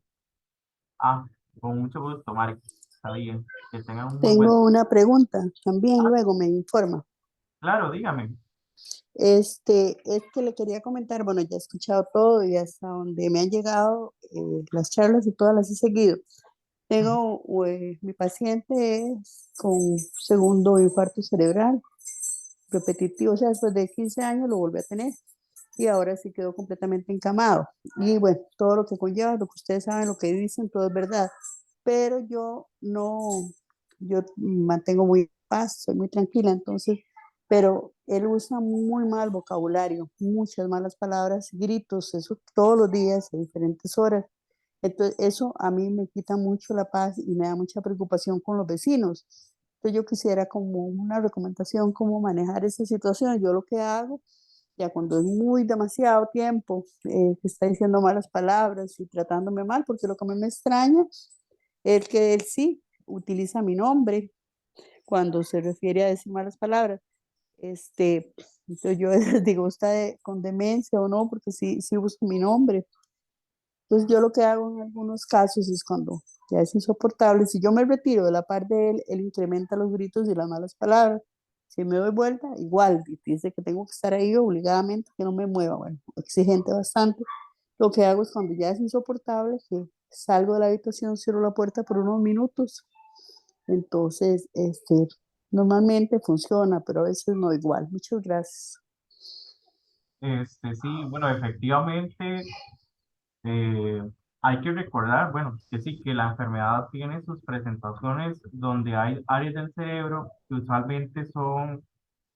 Ah, con mucho gusto, Mari. Está bien. Que tengan un muy buen... Tengo una pregunta, también Ah, luego me informa. claro, dígame. Es que le quería comentar, bueno, ya he escuchado todo y hasta donde me han llegado las charlas y todas las he seguido. Tengo, mi paciente es con segundo infarto cerebral repetitivo, o sea, después de 15 años lo volvió a tener y ahora sí quedó completamente encamado. Y bueno, todo lo que conlleva, lo que ustedes saben, lo que dicen, todo es verdad, pero yo no, yo mantengo muy paz, soy muy tranquila, entonces, pero él usa muy mal vocabulario, muchas malas palabras, gritos, eso todos los días, a diferentes horas. Entonces, eso a mí me quita mucho la paz y me da mucha preocupación con los vecinos. Entonces, yo quisiera como una recomendación cómo manejar esa situación. Yo lo que hago, ya cuando es muy demasiado tiempo que está diciendo malas palabras y tratándome mal, porque lo que a mí me extraña es que él sí utiliza mi nombre cuando se refiere a decir malas palabras. Entonces yo les digo, ¿está con demencia o no? Porque sí, sí busco mi nombre. Entonces yo lo que hago en algunos casos es cuando ya es insoportable, si yo me retiro de la par de él, él incrementa los gritos y las malas palabras. Si me doy vuelta, igual, dice que tengo que estar ahí obligadamente, que no me mueva, bueno, exigente bastante. Lo que hago es cuando ya es insoportable, que salgo de la habitación, cierro la puerta por unos minutos. Entonces, normalmente funciona, pero a veces no igual. Muchas gracias. Sí, bueno, efectivamente, Eh, hay que recordar, bueno, que sí, que la enfermedad tiene sus presentaciones donde hay áreas del cerebro que usualmente son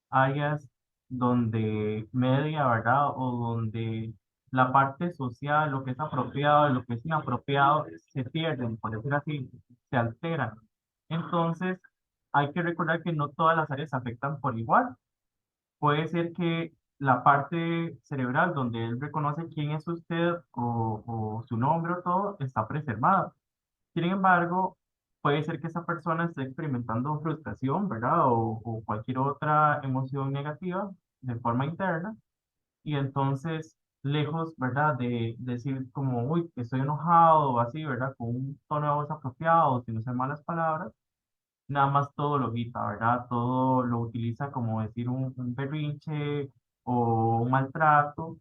áreas donde media, ¿verdad? O donde la parte social, lo que es apropiado y lo que es inapropiado, se pierden, por decir así, se alteran. Entonces, hay que recordar que no todas las áreas se afectan por igual. Puede ser que la parte cerebral donde él reconoce quién es usted o su nombre o todo está preservada. Sin embargo, puede ser que esa persona esté experimentando frustración, ¿verdad? O cualquier otra emoción negativa de forma interna y entonces, lejos, ¿verdad? De decir como, uy, estoy enojado o así, ¿verdad? Con un tono de voz apropiado, sin usar malas palabras, nada más todo lo quita, ¿verdad? Todo lo utiliza como decir un berrinche o un maltrato,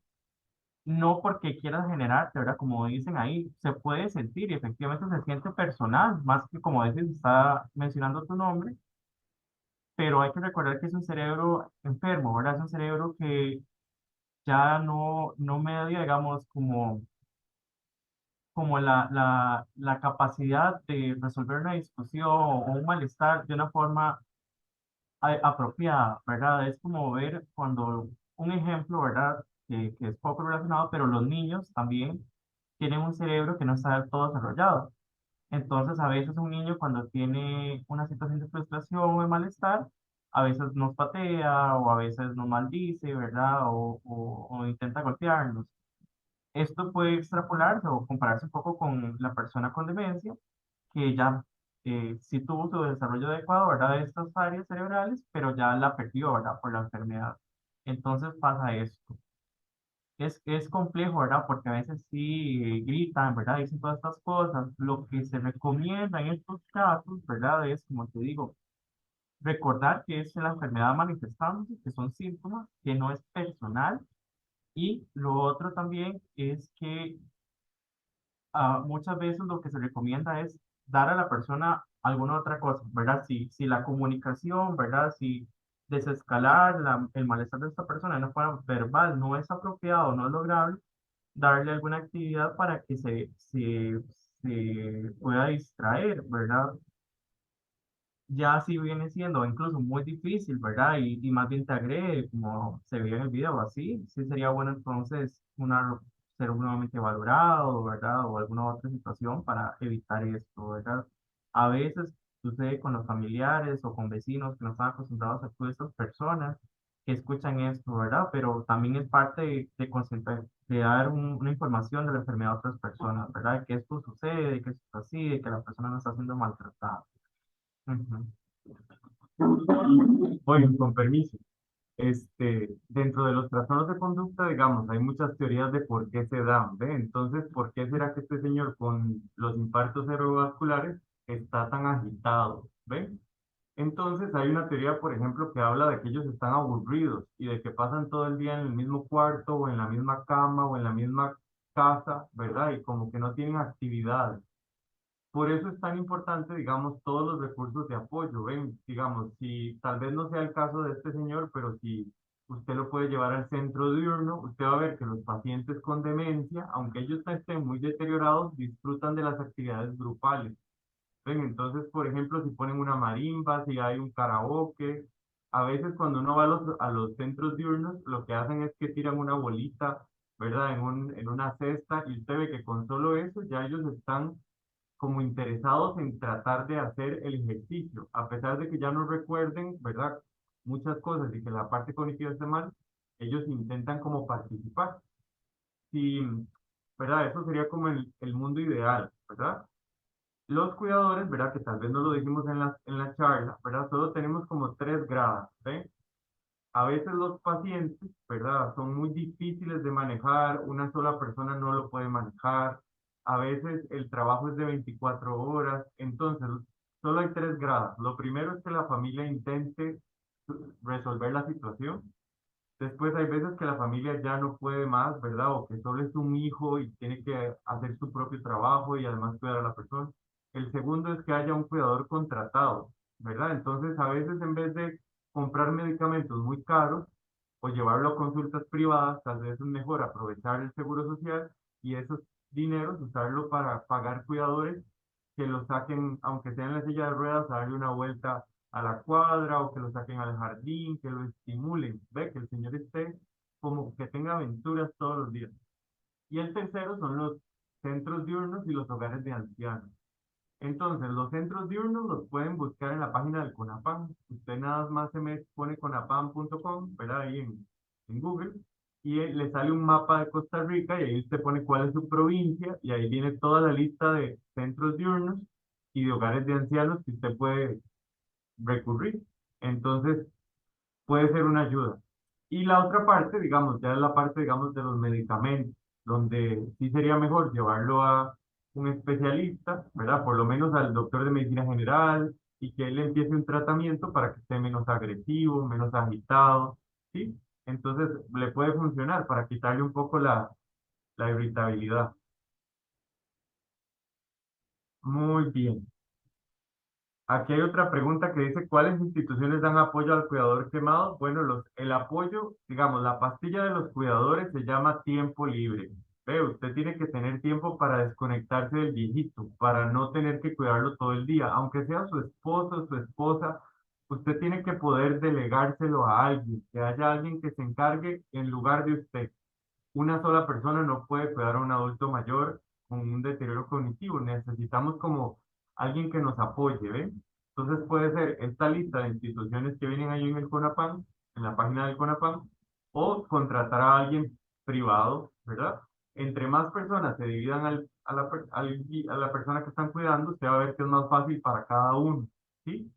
no porque quiera generarte, ¿verdad? Como dicen ahí, se puede sentir y efectivamente se siente personal, más que como dices, está mencionando tu nombre, pero hay que recordar que es un cerebro enfermo, ¿verdad? Es un cerebro que ya no media, digamos, como la capacidad de resolver una discusión o un malestar de una forma apropiada, ¿verdad? Es como ver cuando un ejemplo, ¿verdad? Que es poco relacionado, pero los niños también tienen un cerebro que no está del todo desarrollado. Entonces, a veces un niño cuando tiene una situación de frustración o de malestar, a veces nos patea o a veces nos maldice, ¿verdad? O intenta golpearnos. Esto puede extrapolarse o compararse un poco con la persona con demencia, que ya sí tuvo su desarrollo adecuado, ¿verdad? De estas áreas cerebrales, pero ya la perdió, ¿verdad? Por la enfermedad. Entonces pasa esto. Es complejo, ¿verdad? Porque a veces sí gritan, ¿verdad? Dicen todas estas cosas. Lo que se recomienda en estos casos, ¿verdad? Es, como te digo, recordar que es la enfermedad manifestándose, que son síntomas, que no es personal. Y lo otro también es que muchas veces lo que se recomienda es dar a la persona alguna otra cosa, ¿verdad? Si la comunicación, ¿verdad? Si desescalar el malestar de esta persona de una forma verbal no es apropiado, no es lograble, darle alguna actividad para que se pueda distraer, ¿verdad? Ya si viene siendo incluso muy difícil, ¿verdad? Y más bien te agrede, como se veía en el video, así, sí sería bueno entonces ser nuevamente valorado, ¿verdad? O alguna otra situación para evitar esto, ¿verdad? A veces sucede con los familiares o con vecinos que no están acostumbrados a todas estas personas que escuchan esto, ¿verdad? Pero también es parte de concentrar, de dar una información de la enfermedad a otras personas, ¿verdad? Que esto sucede, que esto es así, de que la persona no está siendo maltratada. Ujú. Bueno, con permiso. Dentro de los trastornos de conducta, digamos, hay muchas teorías de por qué se dan, ¿ve? Entonces, ¿por qué será que este señor con los infartos cerebrovasculares está tan agitado? ¿Ve? Entonces, hay una teoría, por ejemplo, que habla de que ellos están aburridos y de que pasan todo el día en el mismo cuarto o en la misma cama o en la misma casa, ¿verdad? Y como que no tienen actividades. Por eso es tan importante, digamos, todos los recursos de apoyo. Ven, digamos, si tal vez no sea el caso de este señor, pero si usted lo puede llevar al centro diurno, usted va a ver que los pacientes con demencia, aunque ellos no estén muy deteriorados, disfrutan de las actividades grupales. Ven, entonces, por ejemplo, si ponen una marimba, si hay un karaoke, a veces cuando uno va a los centros diurnos, lo que hacen es que tiran una bolita, ¿verdad? En una cesta y usted ve que con solo eso ya ellos están como interesados en tratar de hacer el ejercicio, a pesar de que ya no recuerden, ¿verdad? Muchas cosas y que la parte cognitiva esté mal, ellos intentan como participar. Sí, ¿verdad? Eso sería como el mundo ideal, ¿verdad? Los cuidadores, ¿verdad? Que tal vez no lo dijimos en la charla, ¿verdad? Solo tenemos como tres gradas, ¿ve? A veces los pacientes, ¿verdad? Son muy difíciles de manejar, una sola persona no lo puede manejar, a veces el trabajo es de 24 horas, entonces solo hay tres grados. Lo primero es que la familia intente resolver la situación. Después hay veces que la familia ya no puede más, ¿verdad? O que solo es un hijo y tiene que hacer su propio trabajo y además cuidar a la persona. El segundo es que haya un cuidador contratado, ¿verdad? Entonces a veces en vez de comprar medicamentos muy caros o llevarlo a consultas privadas, tal vez es mejor aprovechar el seguro social y esos dineros usarlo para pagar cuidadores que lo saquen, aunque sea en la silla de ruedas, a darle una vuelta a la cuadra o que lo saquen al jardín, que lo estimulen, ve que el señor esté como que tenga aventuras todos los días. Y el tercero son los centros diurnos y los hogares de ancianos. Entonces, los centros diurnos los pueden buscar en la página del CONAPAM. Usted nada más pone conapam.com, ¿verdad? Ahí en Google, y le sale un mapa de Costa Rica y ahí usted pone cuál es su provincia y ahí viene toda la lista de centros diurnos y de hogares de ancianos que usted puede recurrir. Entonces, puede ser una ayuda. Y la otra parte, digamos, ya es la parte, digamos, de los medicamentos, donde sí sería mejor llevarlo a un especialista, ¿verdad? Por lo menos al doctor de medicina general y que él empiece un tratamiento para que esté menos agresivo, menos agitado, ¿sí? Entonces, le puede funcionar para quitarle un poco la irritabilidad. Muy bien. Aquí hay otra pregunta que dice, ¿cuáles instituciones dan apoyo al cuidador quemado? Bueno, el apoyo, digamos, la pastilla de los cuidadores se llama tiempo libre. Ve, usted tiene que tener tiempo para desconectarse del viejito, para no tener que cuidarlo todo el día. Aunque sea su esposo o su esposa, usted tiene que poder delegárselo a alguien, que haya alguien que se encargue en lugar de usted. Una sola persona no puede cuidar a un adulto mayor con un deterioro cognitivo. Necesitamos como alguien que nos apoye, ¿ven? Entonces puede ser esta lista de instituciones que vienen ahí en el CONAPAM, en la página del CONAPAM, o contratar a alguien privado, ¿verdad? Entre más personas se dividan a la persona que están cuidando, usted va a ver que es más fácil para cada uno, ¿sí?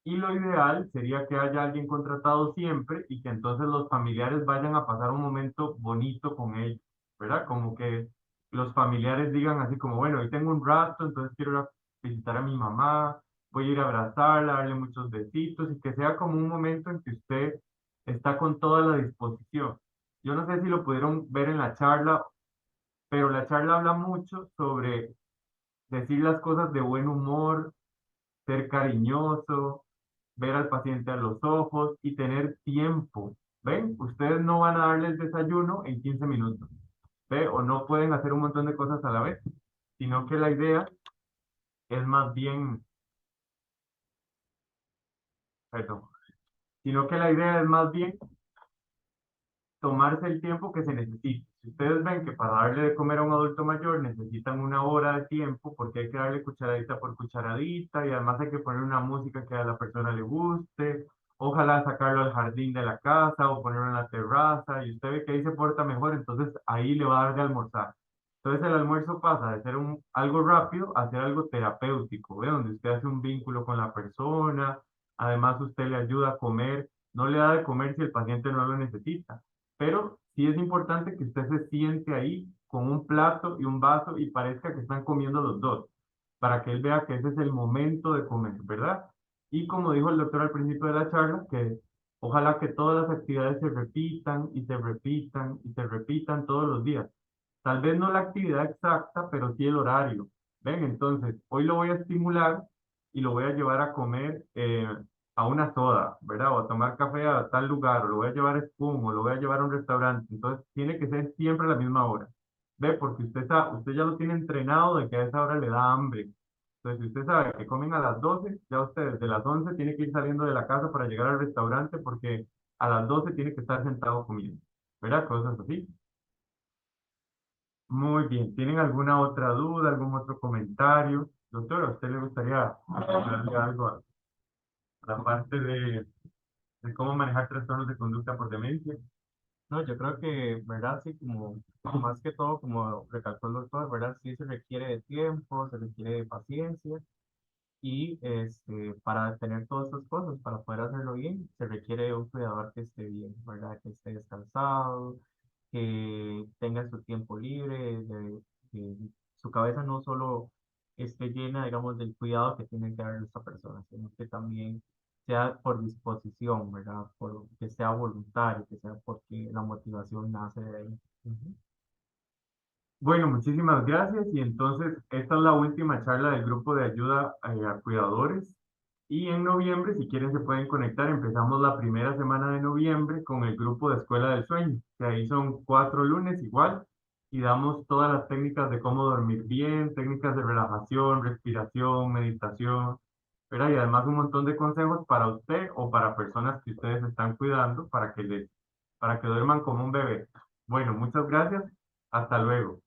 Y lo ideal sería que haya alguien contratado siempre y que entonces los familiares vayan a pasar un momento bonito con ellos, ¿verdad? Como que los familiares digan así como, bueno, hoy tengo un rato, entonces quiero ir a visitar a mi mamá, voy a ir a abrazarla, darle muchos besitos y que sea como un momento en que usted está con toda la disposición. Yo no sé si lo pudieron ver en la charla, pero la charla habla mucho sobre decir las cosas de buen humor, ser cariñoso, ver al paciente a los ojos y tener tiempo. ¿Ven? Ustedes no van a darles desayuno en 15 minutos, ¿ve? O no pueden hacer un montón de cosas a la vez, sino que la idea es más bien, perdón, sino que la idea es más bien tomarse el tiempo que se necesite. Si ustedes ven que para darle de comer a un adulto mayor necesitan una hora de tiempo porque hay que darle cucharadita por cucharadita y además hay que poner una música que a la persona le guste, ojalá sacarlo al jardín de la casa o ponerlo en la terraza y usted ve que ahí se porta mejor, entonces ahí le va a dar de almorzar. Entonces el almuerzo pasa de ser algo rápido a ser algo terapéutico, ¿ve? Donde usted hace un vínculo con la persona, además usted le ayuda a comer, no le da de comer si el paciente no lo necesita, pero sí es importante que usted se siente ahí con un plato y un vaso y parezca que están comiendo los dos, para que él vea que ese es el momento de comer, ¿verdad? Y como dijo el doctor al principio de la charla, que ojalá que todas las actividades se repitan y se repitan y se repitan todos los días. Tal vez no la actividad exacta, pero sí el horario. Ven, entonces, hoy lo voy a estimular y lo voy a llevar a comer a una soda, ¿verdad? O a tomar café a tal lugar, o lo voy a llevar a Spoon, o lo voy a llevar a un restaurante. Entonces, tiene que ser siempre a la misma hora. ¿Ve? Porque usted ya lo tiene entrenado de que a esa hora le da hambre. Entonces, si usted sabe que comen a las 12, ya usted desde las 11 tiene que ir saliendo de la casa para llegar al restaurante porque a las 12 tiene que estar sentado comiendo, ¿verdad? Cosas así. Muy bien. ¿Tienen alguna otra duda, algún otro comentario? Doctor, ¿a usted le gustaría hablarle algo a la parte de cómo manejar trastornos de conducta por demencia? No, yo creo que, ¿verdad? Sí, como más que todo, como recalcó el doctor, ¿verdad? Sí se requiere de tiempo, se requiere de paciencia y para tener todas estas cosas, para poder hacerlo bien, se requiere de un cuidador que esté bien, ¿verdad? Que esté descansado, que tenga su tiempo libre, que su cabeza no solo esté llena, digamos, del cuidado que tiene que dar esta persona, sino que también sea por disposición, ¿verdad? Por, que sea voluntario, que sea porque la motivación nace de ahí. Ujú. Bueno, muchísimas gracias. Y entonces, esta es la última charla del grupo de ayuda a cuidadores. Y en noviembre, si quieren, se pueden conectar. Empezamos la primera semana de noviembre con el grupo de Escuela del Sueño, que ahí son 4 lunes igual. Y damos todas las técnicas de cómo dormir bien, técnicas de relajación, respiración, meditación, ¿verdad? Y además un montón de consejos para usted o para personas que ustedes están cuidando para que duerman como un bebé. Bueno, muchas gracias. Hasta luego.